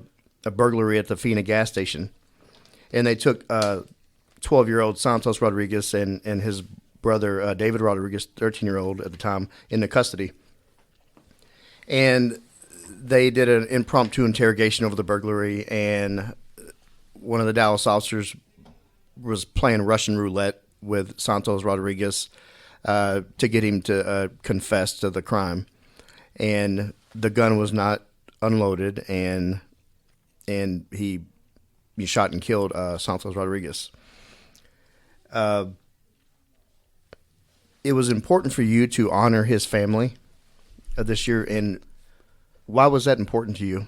burglary at the Fina gas station. And they took 12-year-old Santos Rodriguez and his brother, David Rodriguez, 13-year-old at the time, into custody. And they did an impromptu interrogation over the burglary, and one of the Dallas officers was playing Russian roulette with Santos Rodriguez to get him to confess to the crime. And the gun was not unloaded, and he shot and killed Santos Rodriguez. It was important for you to honor his family this year, and why was that important to you?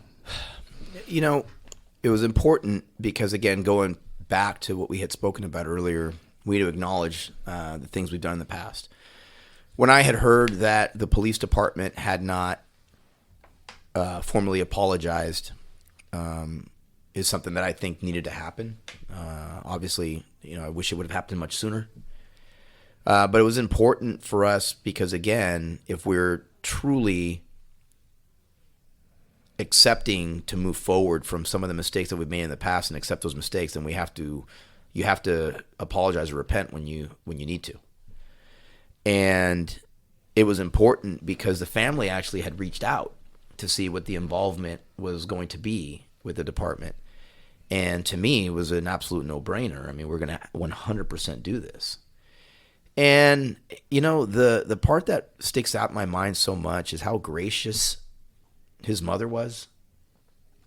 It was important because, again, going back to what we had spoken about earlier, we had to acknowledge the things we've done in the past. When I had heard that the police department had not formally apologized, is something that I think needed to happen. Obviously, I wish it would have happened much sooner. But it was important for us because, again, if we're truly accepting to move forward from some of the mistakes that we've made in the past and accept those mistakes, then you have to apologize or repent when you need to. And it was important because the family actually had reached out to see what the involvement was going to be with the department. And to me, it was an absolute no-brainer. I mean, we're going to 100% do this. And, the part that sticks out in my mind so much is how gracious his mother was.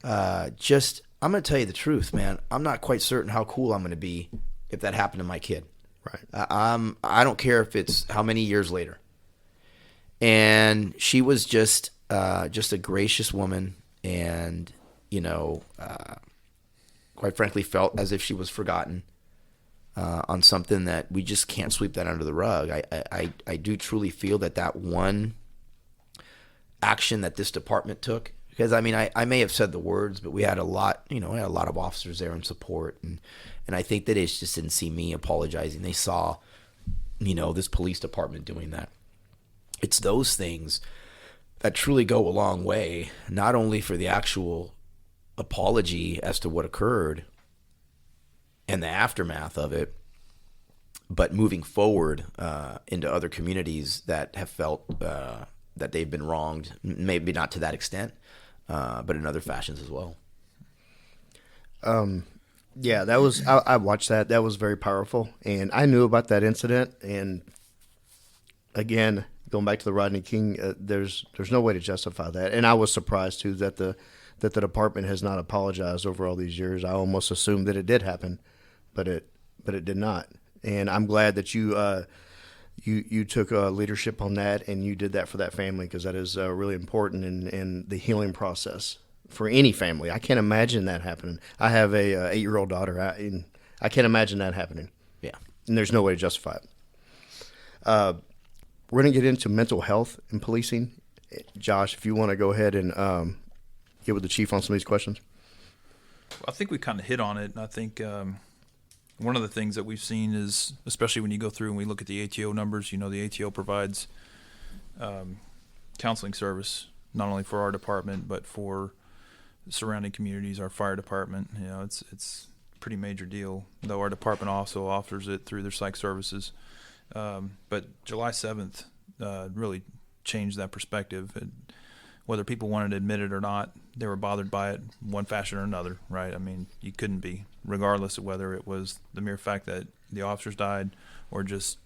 I'm going to tell you the truth, man. I'm not quite certain how cool I'm going to be if that happened to my kid. Right. I don't care if it's how many years later. And she was just a gracious woman, and quite frankly felt as if she was forgotten on something that we just can't sweep that under the rug. I do truly feel that one action that this department took, Because I mean, I may have said the words, but we had a lot, we had a lot of officers there in support, and I think that they just didn't see me apologizing. They saw, this police department doing that. It's those things that truly go a long way, not only for the actual apology as to what occurred and the aftermath of it, but moving forward into other communities that have felt that they've been wronged, maybe not to that extent, but in other fashions as well. Yeah, that was, I watched that. That was very powerful. And I knew about that incident. And again, going back to the Rodney King, there's no way to justify that. And I was surprised too that the department has not apologized over all these years. I almost assumed that it did happen, but it did not. And I'm glad that you took leadership on that, and you did that for that family, because that is really important in the healing process for any family. I can't imagine that happening. I have a 8-year-old daughter, and I can't imagine that happening. Yeah, and there's no way to justify it. We're going to get into mental health and policing. Josh, if you want to go ahead and get with the chief on some of these questions. I think we kind of hit on it. And I think one of the things that we've seen is, especially when you go through and we look at the ATO numbers, the ATO provides counseling service, not only for our department, but for surrounding communities, our fire department. It's a pretty major deal, though our department also offers it through their psych services. But July 7th really changed that perspective. Whether people wanted to admit it or not, they were bothered by it one fashion or another, right? I mean, you couldn't be, regardless of whether it was the mere fact that the officers died or just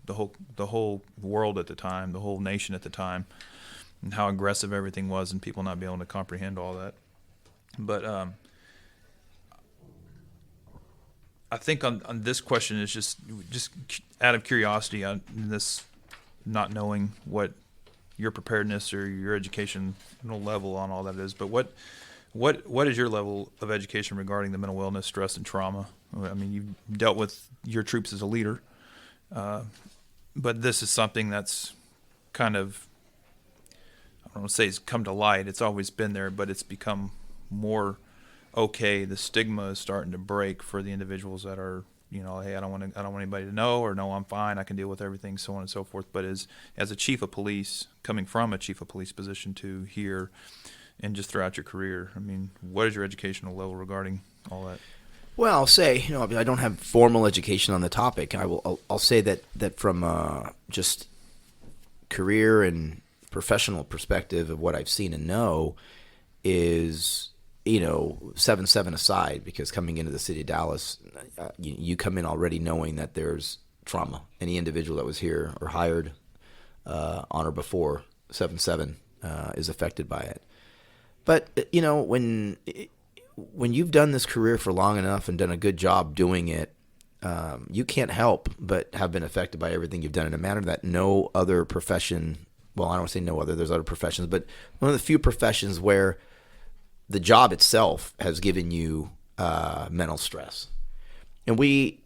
the whole world at the time, the whole nation at the time, and how aggressive everything was, and people not being able to comprehend all that. But I think on this question is just out of curiosity on this, not knowing what your preparedness or your educational level on all that is, but what is your level of education regarding the mental illness, stress, and trauma? I mean, you've dealt with your troops as a leader, but this is something that's kind of, I don't want to say it's come to light. It's always been there, but it's become more okay. The stigma is starting to break for the individuals that are, hey, I don't want anybody to know, or no, I'm fine, I can deal with everything, so on and so forth. But as a chief of police, coming from a chief of police position to here, and just throughout your career, I mean, what is your educational level regarding all that? Well, I'll say, I don't have formal education on the topic. I'll say that from just career and professional perspective of what I've seen and know is, 7-7 aside, because coming into the city of Dallas, you come in already knowing that there's trauma. Any individual that was here or hired on or before 7-7 is affected by it. But, when you've done this career for long enough and done a good job doing it, you can't help but have been affected by everything you've done in a manner that no other profession, well, I don't want to say no other, there's other professions, but one of the few professions where the job itself has given you mental stress. And we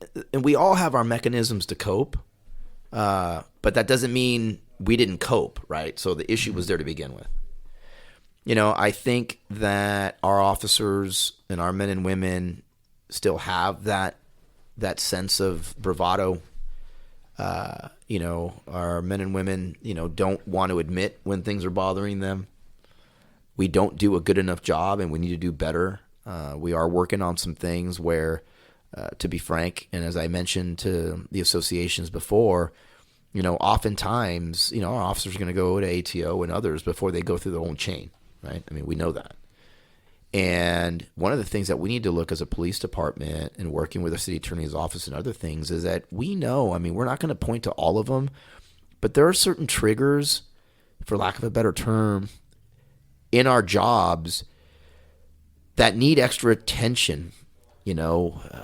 all have our mechanisms to cope, but that doesn't mean we didn't cope, right? So the issue was there to begin with. I think that our officers and our men and women still have that sense of bravado. Our men and women, don't want to admit when things are bothering them. We don't do a good enough job, and we need to do better. We are working on some things where, to be frank, and as I mentioned to the associations before, oftentimes, our officers are going to go to ATO and others before they go through their own chain, right? I mean, we know that. And one of the things that we need to look as a police department and working with the city attorney's office and other things is that we know, we're not going to point to all of them, but there are certain triggers, for lack of a better term, in our jobs that need extra attention,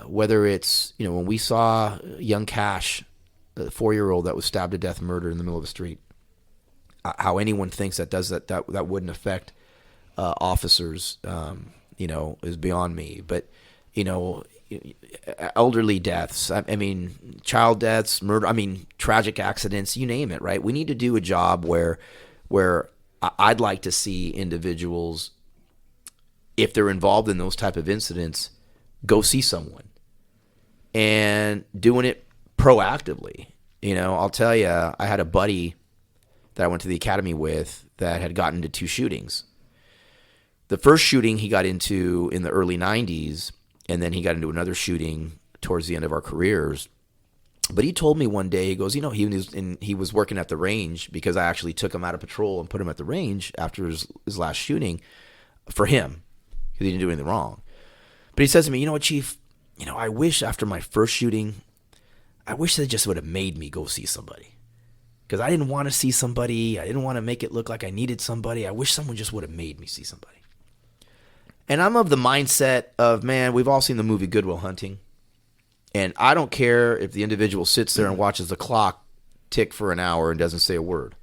whether it's, when we saw young Cash, the 4-year-old that was stabbed to death, murdered in the middle of the street, how anyone thinks that does that wouldn't affect officers, is beyond me. But, elderly deaths, child deaths, murder, tragic accidents, you name it, right? We need to do a job where I'd like to see individuals, if they're involved in those type of incidents, go see someone and doing it proactively. I'll tell you, I had a buddy that I went to the academy with that had gotten into 2 shootings. The first shooting he got into in the early 90s, and then he got into another shooting towards the end of our careers. But he told me one day, he goes, he was working at the range, because I actually took him out of patrol and put him at the range after his last shooting for him, because he didn't do anything wrong. But he says to me, you know what, Chief, I wish after my first shooting, I wish they just would have made me go see somebody. Because I didn't want to see somebody. I didn't want to make it look like I needed somebody. I wish someone just would have made me see somebody. And I'm of the mindset of, man, we've all seen the movie Good Will Hunting. And I don't care if the individual sits there and watches the clock tick for an hour and doesn't say a word.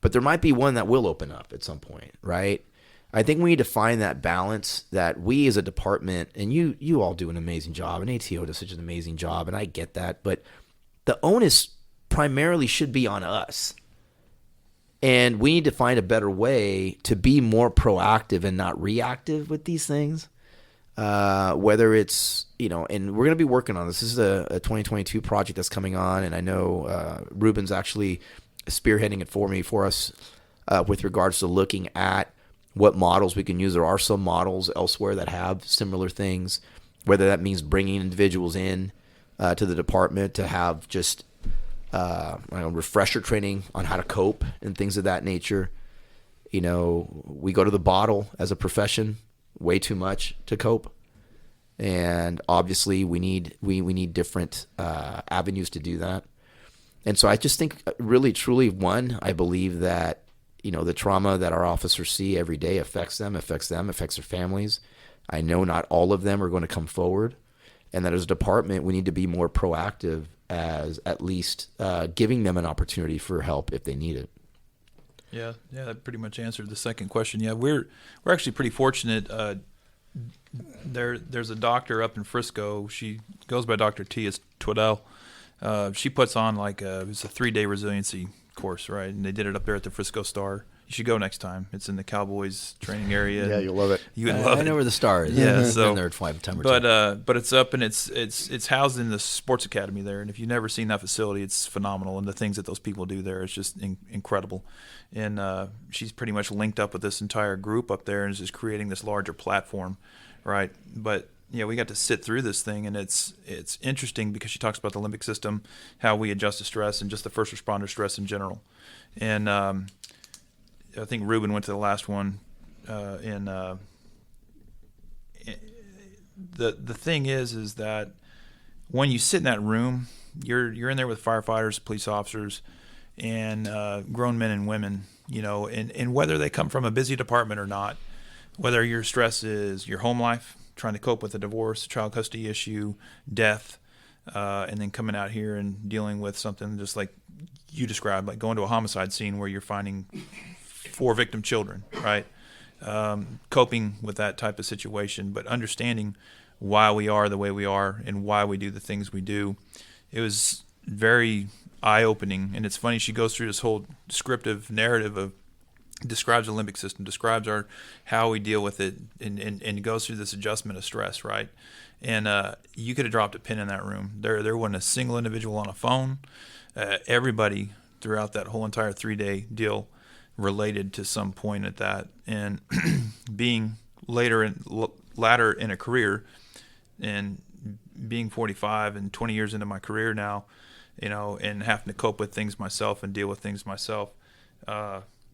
But there might be one that will open up at some point, right? I think we need to find that balance that we as a department, and you all do an amazing job, and ATO does such an amazing job, and I get that, but the onus primarily should be on us. And we need to find a better way to be more proactive and not reactive with these things. Whether it's, and we're going to be working on this. This is a 2022 project that's coming on, and I know Ruben's actually spearheading it for us with regards to looking at what models we can use. There are some models elsewhere that have similar things, whether that means bringing individuals in to the department to have just refresher training on how to cope and things of that nature. We go to the bottle as a profession way too much to cope, and obviously we need different avenues to do that. And so I just think, really truly, I believe that the trauma that our officers see every day affects their families. I know not all of them are going to come forward, and that as a department we need to be more proactive, as at least giving them an opportunity for help if they need it. Yeah, that pretty much answered the second question. Yeah, we're actually pretty fortunate. There's a doctor up in Frisco. She goes by Dr. T. It's Twaddell. She puts on it's a 3-day resiliency course, right? And they did it up there at the Frisco Star. You should go next time. It's in the Cowboys training area. Yeah, you'll love it. You would love it. I know where the Star is. Yeah, I've so been there time or two. But it's up, and it's housed in the sports academy there. And if you've never seen that facility, it's phenomenal. And the things that those people do there is just incredible. And she's pretty much linked up with this entire group up there and is just creating this larger platform, right? But we got to sit through this thing, and it's interesting because she talks about the limbic system, how we adjust to stress, and just the first responder stress in general. And I think Ruben went to the last one. The thing is that when you sit in that room, you're in there with firefighters, police officers, and grown men and women, and whether they come from a busy department or not, whether your stress is your home life, trying to cope with a divorce, child custody issue, death, and then coming out here and dealing with something just like you described, like going to a homicide scene where you're finding 4 victim children, right? Coping with that type of situation, but understanding why we are the way we are and why we do the things we do. It was very eye-opening, and it's funny, she goes through this whole descriptive narrative of describes the limbic system, describes how we deal with it, and goes through this adjustment of stress, right? And you could have dropped a pin in that room. There wasn't a single individual on a phone. Everybody throughout that whole entire 3-day deal related to some point at that. And being later in a career, and being 45 and 20 years into my career now, and having to cope with things myself and deal with things myself,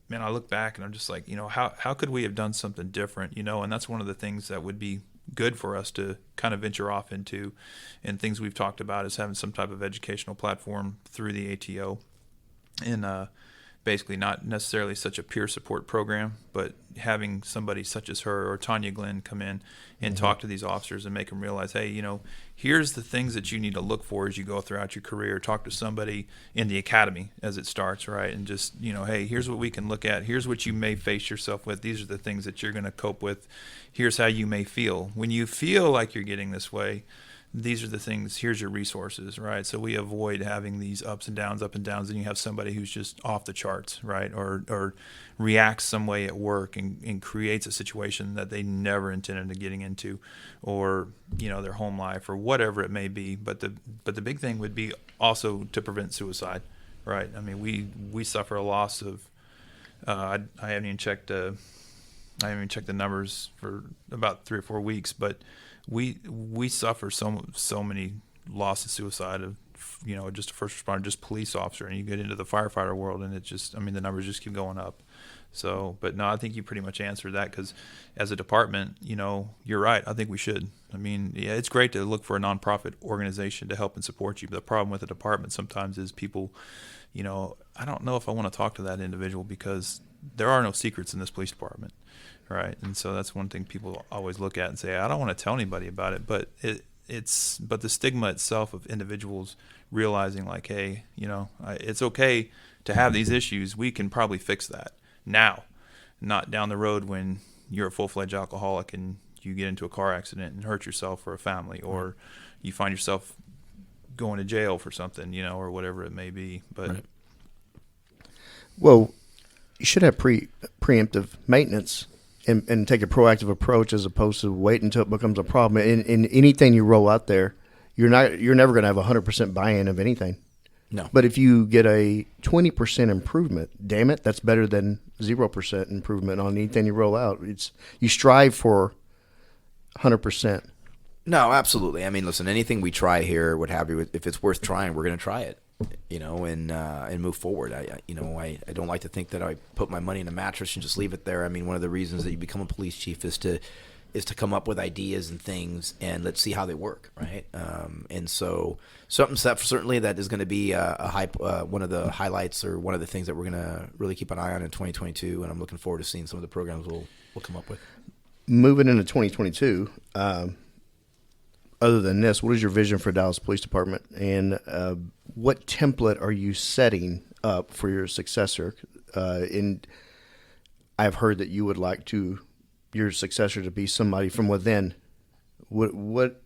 man, I look back and I'm just like, how could we have done something different, and that's one of the things that would be good for us to kind of venture off into, and things we've talked about is having some type of educational platform through the ATO, and basically not necessarily such a peer support program, but having somebody such as her or Tanya Glenn come in and talk to these officers and make them realize, hey, here's the things that you need to look for as you go throughout your career. Talk to somebody in the academy as it starts, right? And just, hey, here's what we can look at. Here's what you may face yourself with. These are the things that you're going to cope with. Here's how you may feel. When you feel like you're getting this way, these are the things, here's your resources, right? So we avoid having these ups and downs, and you have somebody who's just off the charts, right? Or reacts some way at work and creates a situation that they never intended to getting into, or, their home life or whatever it may be. But the big thing would be also to prevent suicide, right? I mean, we suffer a loss of, I haven't even checked the numbers for about 3 or 4 weeks, but we suffer so many loss of suicide of just a first responder, just police officer, and you get into the firefighter world, and the numbers just keep going up. So, but no, I think you pretty much answered that, because as a department, you're right. I think we should. I mean, yeah, it's great to look for a nonprofit organization to help and support you, but the problem with the department sometimes is people, I don't know if I want to talk to that individual, because there are no secrets in this police department. Right, and so that's one thing people always look at and say, I don't want to tell anybody about it, but but the stigma itself of individuals realizing, like, hey, it's okay to have these issues. We can probably fix that now, not down the road when you're a full-fledged alcoholic and you get into a car accident and hurt yourself or a family, or you find yourself going to jail for something, or whatever it may be. But right. Well, you should have preemptive maintenance. And take a proactive approach, as opposed to wait until it becomes a problem. In anything you roll out there, you're never going to have 100% buy-in of anything. No. But if you get a 20% improvement, damn it, that's better than 0% improvement on anything you roll out. You strive for 100%. No, absolutely. I mean, listen, anything we try here, what have you, if it's worth trying, we're going to try it. And move forward. I don't like to think that I put my money in a mattress and just leave it there. I mean, one of the reasons that you become a police chief is to come up with ideas and things, and let's see how they work, right? And so certainly that is going to be one of the highlights, or one of the things that we're going to really keep an eye on in 2022. And I'm looking forward to seeing some of the programs we'll come up with. Moving into 2022. Other than this, what is your vision for Dallas Police Department, and what template are you setting up for your successor? And I've heard that you would like your successor to be somebody from within. What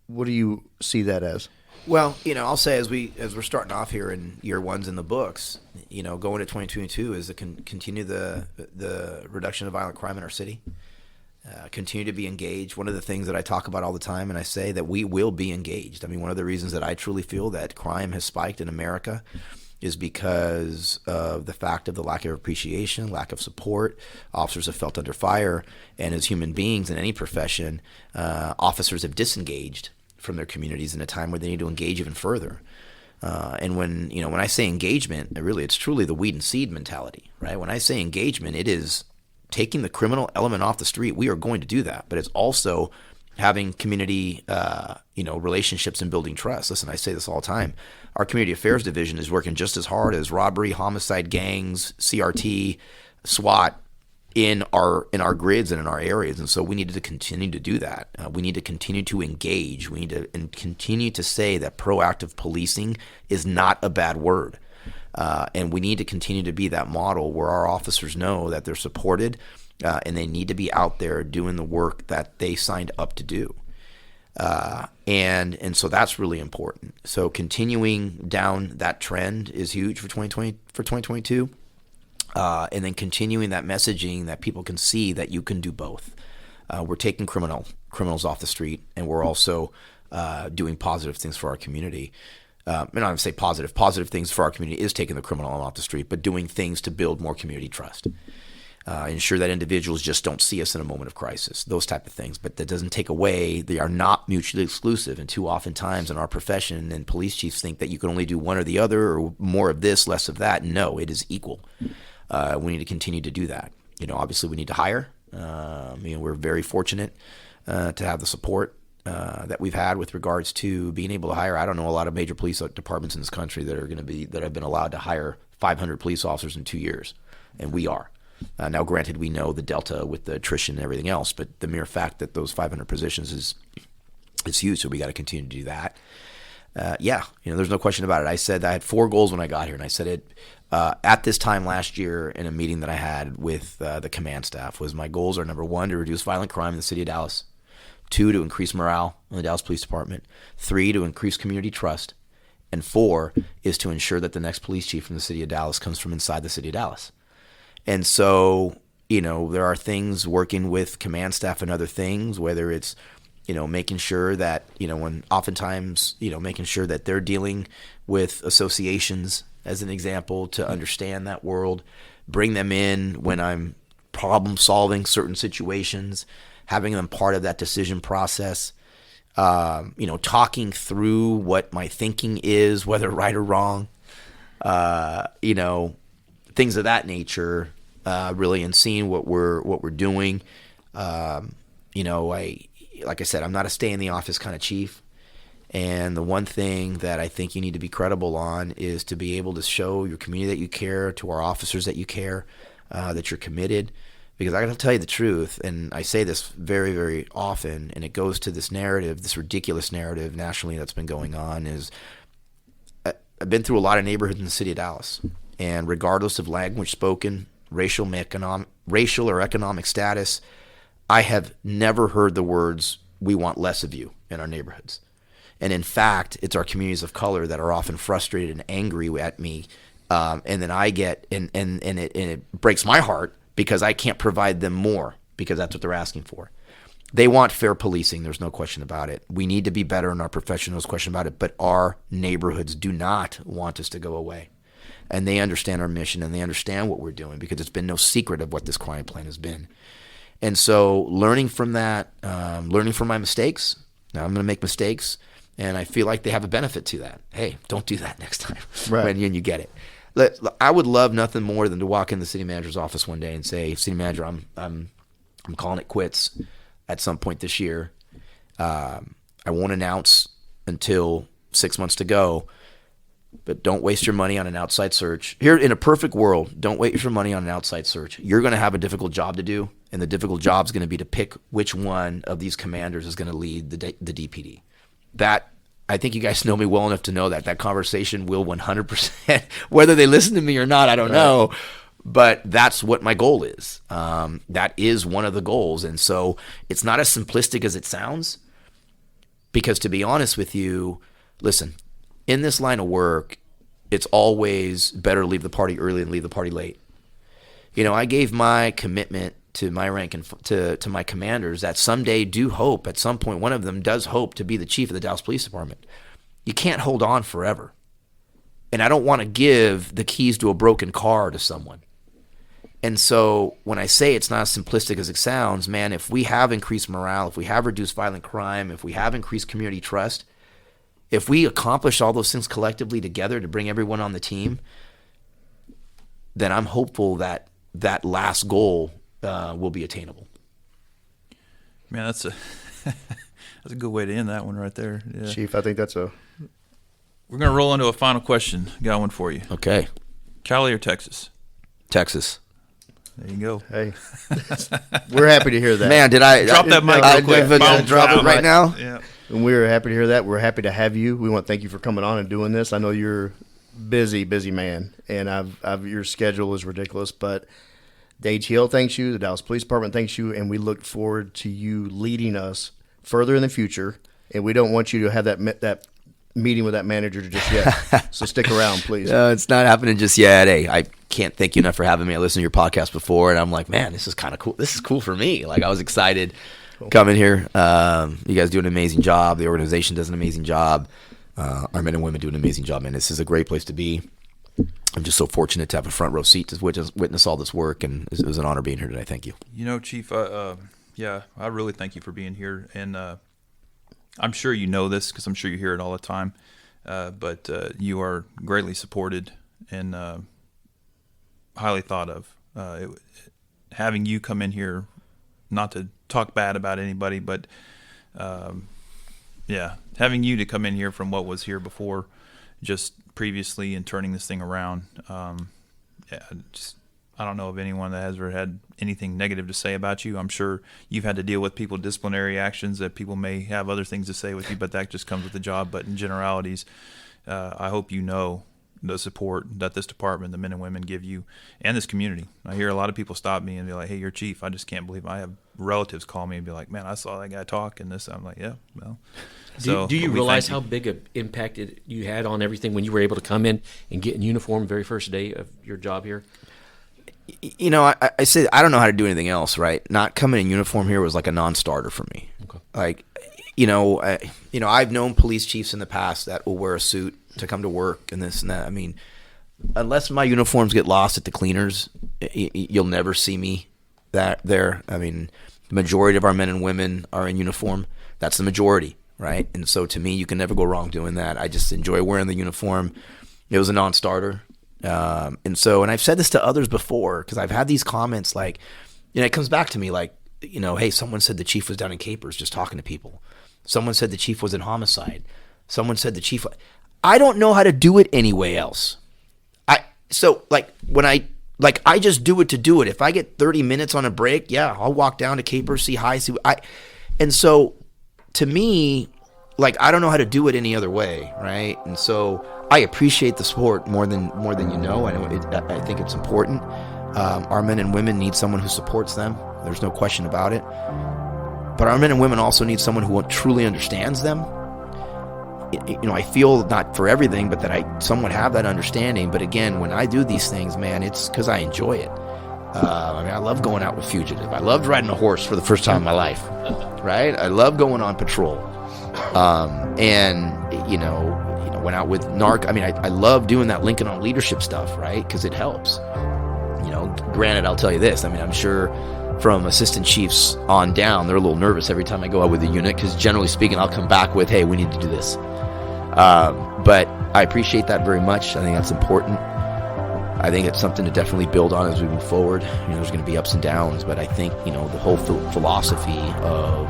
do you see that as? Well, I'll say as we're starting off here in year one's in the books, going to 2022 is to continue the reduction of violent crime in our city. Continue to be engaged. One of the things that I talk about all the time, and I say that we will be engaged. I mean, one of the reasons that I truly feel that crime has spiked in America is because of the fact of the lack of appreciation, lack of support. Officers have felt under fire, and as human beings in any profession, officers have disengaged from their communities in a time where they need to engage even further. And when I say engagement, it's truly the weed and seed mentality, right? When I say engagement, it is taking the criminal element off the street. We are going to do that, but it's also having community, relationships and building trust. Listen, I say this all the time. Our community affairs division is working just as hard as robbery, homicide, gangs, CRT, SWAT in our grids and in our areas. And so we needed to continue to do that. We need to continue to engage. We need to continue to say that proactive policing is not a bad word. And we need to continue to be that model where our officers know that they're supported, and they need to be out there doing the work that they signed up to do. And so that's really important. So continuing down that trend is huge for 2022. And then continuing that messaging that people can see that you can do both. We're taking criminals off the street, and we're also doing positive things for our community. And I would say positive things for our community is taking the criminal off the street, but doing things to build more community trust. Ensure that individuals just don't see us in a moment of crisis, those type of things. But that doesn't take away, they are not mutually exclusive. And too often times in our profession, and police chiefs think that you can only do one or the other, or more of this, less of that. No, it is equal. We need to continue to do that. Obviously we need to hire. We're very fortunate to have the support that we've had with regards to being able to hire. I don't know a lot of major police departments in this country that have been allowed to hire 500 police officers in 2 years, and we are. Now, granted, we know the delta with the attrition and everything else, but the mere fact that those 500 positions is huge, so we got to continue to do that. There's no question about it. I said I had 4 goals when I got here, and I said it at this time last year in a meeting that I had with the command staff. Was my goals are, number 1, to reduce violent crime in the city of Dallas. 2, to increase morale in the Dallas Police Department. 3, to increase community trust. And 4 is to ensure that the next police chief from the city of Dallas comes from inside the city of Dallas. And so, there are things working with command staff and other things, whether it's, making sure that, making sure that they're dealing with associations, as an example, to understand that world, bring them in when I'm problem solving certain situations, having them part of that decision process, talking through what my thinking is, whether right or wrong, things of that nature, really, and seeing what we're doing. Like I said, I'm not a stay in the office kind of chief. And the one thing that I think you need to be credible on is to be able to show your community that you care, to our officers that you care, that you're committed. Because I got to tell you the truth, and I say this very, very often, and it goes to this narrative, this ridiculous narrative nationally that's been going on, is I've been through a lot of neighborhoods in the city of Dallas. And regardless of language spoken, racial or economic status, I have never heard the words, "we want less of you" in our neighborhoods. And in fact, it's our communities of color that are often frustrated and angry at me. And then I get, and it breaks my heart because I can't provide them more, because that's what they're asking for. They want fair policing. There's no question about it. We need to be better in our profession. There's no question about it. But our neighborhoods do not want us to go away. And they understand our mission, and they understand what we're doing, because it's been no secret of what this crime plan has been. And so learning from that, learning from my mistakes. Now I'm going to make mistakes, and I feel like they have a benefit to that. Hey, don't do that next time, right, when you get it. I would love nothing more than to walk in the city manager's office one day and say, "City manager, I'm calling it quits at some point this year. I won't announce until 6 months to go, but don't waste your money on an outside search. Here, in a perfect world, don't waste your money on an outside search. You're going to have a difficult job to do, and the difficult job is going to be to pick which one of these commanders is going to lead the DPD." That, I think you guys know me well enough to know that conversation will 100%, whether they listen to me or not, I don't know. But that's what my goal is. That is one of the goals. And so it's not as simplistic as it sounds, because to be honest with you, listen, in this line of work, it's always better to leave the party early than leave the party late. I gave my commitment to my rank and to my commanders that someday do hope, at some point, one of them does hope to be the chief of the Dallas Police Department. You can't hold on forever. And I don't want to give the keys to a broken car to someone. And so when I say it's not as simplistic as it sounds, man, if we have increased morale, if we have reduced violent crime, if we have increased community trust, if we accomplish all those things collectively together to bring everyone on the team, then I'm hopeful that that last goal will be attainable. Man, that's a good way to end that one right there. Yeah. Chief, I think that's a... We're going to roll into a final question. Got one for you. Okay. Cali or Texas? Texas. There you go. Hey, we're happy to hear that. Man, did I drop that mic real quick? Drop it right now? Yeah. And we're happy to hear that. We're happy to have you. We want to thank you for coming on and doing this. I know you're busy man, and your schedule is ridiculous, but the ATL thanks you, the Dallas Police Department thanks you, and we look forward to you leading us further in the future. And we don't want you to have that meeting with that manager just yet. So stick around, please. It's not happening just yet. Hey, I can't thank you enough for having me. I listened to your podcast before, and I'm like, man, this is kind of cool. This is cool for me. Like, I was excited coming here. You guys do an amazing job. The organization does an amazing job. Our men and women do an amazing job, man. This is a great place to be. I'm just so fortunate to have a front row seat to witness all this work, and it was an honor being here today. Thank you. Chief, I really thank you for being here, and I'm sure you know this because I'm sure you hear it all the time, but you are greatly supported and highly thought of. Having you come in here, not to talk bad about anybody, but having you to come in here from what was here before, just previously, and turning this thing around. I don't know of anyone that has ever had anything negative to say about you. I'm sure you've had to deal with people, disciplinary actions that people may have other things to say with you, but that just comes with the job. But in generalities, I hope you know the support that this department, the men and women give you, and this community. I hear a lot of people stop me and be like, "Hey, you're chief. I just can't believe." I have relatives call me and be like, "Man, I saw that guy talk and this." I'm like, "Yeah, well." Do you realize how big an impact you had on everything when you were able to come in and get in uniform the very first day of your job here? You know, I said I don't know how to do anything else, right? Not coming in uniform here was like a non-starter for me. Okay. Like, I've known police chiefs in the past that will wear a suit to come to work and this and that. I mean, unless my uniforms get lost at the cleaners, you'll never see me there. I mean, the majority of our men and women are in uniform. That's the majority, right? And so to me, you can never go wrong doing that. I just enjoy wearing the uniform. It was a non-starter. And I've said this to others before because I've had these comments like, it comes back to me like, hey, someone said the chief was down in Capers just talking to people. Someone said the chief was in Homicide. Someone said the chief. I don't know how to do it anyway else. I just do it to do it. If I get 30 minutes on a break, yeah, I'll walk down to Capers, see hi, and so to me, like, I don't know how to do it any other way, right? And so I appreciate the sport more than you know. I think it's important. Our men and women need someone who supports them. There's no question about it. But our men and women also need someone who truly understands them. I feel not for everything, but that I somewhat have that understanding. But again, when I do these things, man, it's because I enjoy it. I love going out with fugitive. I loved riding a horse for the first time in my life, right? I love going on patrol. Went out with Narc. I mean, I love doing that Lincoln on leadership stuff, right? Because it helps. Granted, I'll tell you this. I mean, I'm sure from assistant chiefs on down, they're a little nervous every time I go out with a unit because generally speaking, I'll come back with, hey, we need to do this. But I appreciate that very much. I think that's important. I think it's something to definitely build on as we move forward. There's going to be ups and downs, but I think, the whole philosophy of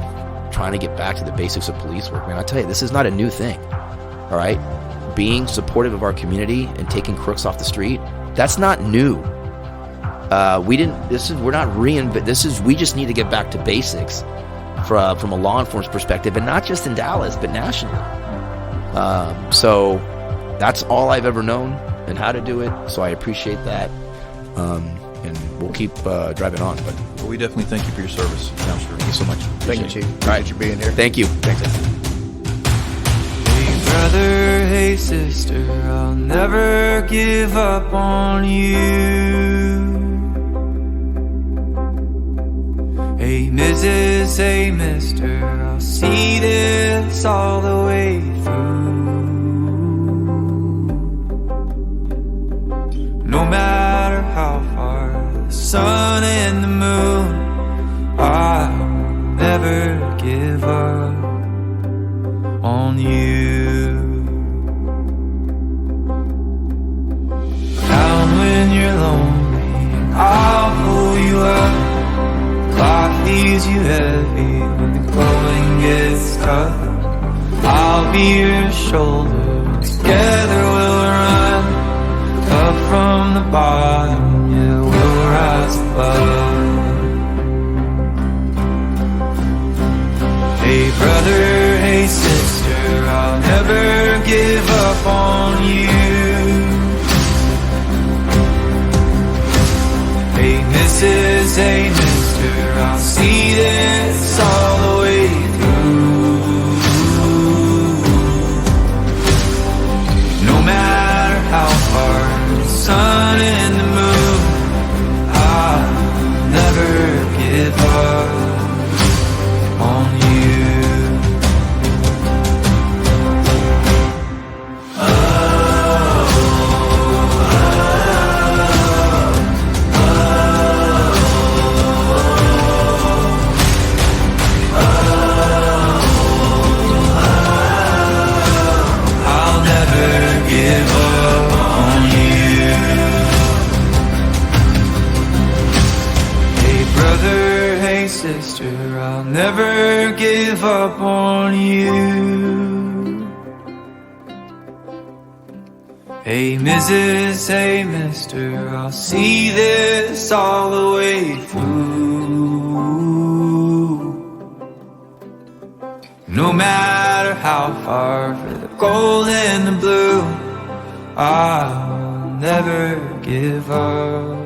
trying to get back to the basics of police work, man, I tell you, this is not a new thing. All right? Being supportive of our community and taking crooks off the street, that's not new. We just need to get back to basics from a law enforcement perspective, and not just in Dallas, but nationally. So that's all I've ever known and how to do it. So I appreciate that. And we'll keep driving on. But we definitely thank you for your service. No, sure. Thank you so much. Thank you, Chief. Appreciate you being here. Thank you. Thanks. Hey brother, hey sister, I'll never give up on you. Hey Mrs., hey mister, I'll see this all the way through. No matter how far the sun and the moon, I'll never give up on you. Down when you're lonely, I'll pull you up. Life leaves you heavy when the going gets tough. I'll be your shoulder, together we'll run. Up from the bottom, yeah, we'll rise above. Hey brother, hey sister, I'll never give up on you. Hey Mrs., hey mister, I'll see this all the way through. No matter how far the sun and the moon, I'll never give up on you. Sister, I'll never give up on you. Hey Mrs., hey mister, I'll see this all the way through. No matter how far for the gold and the blue, I'll never give up.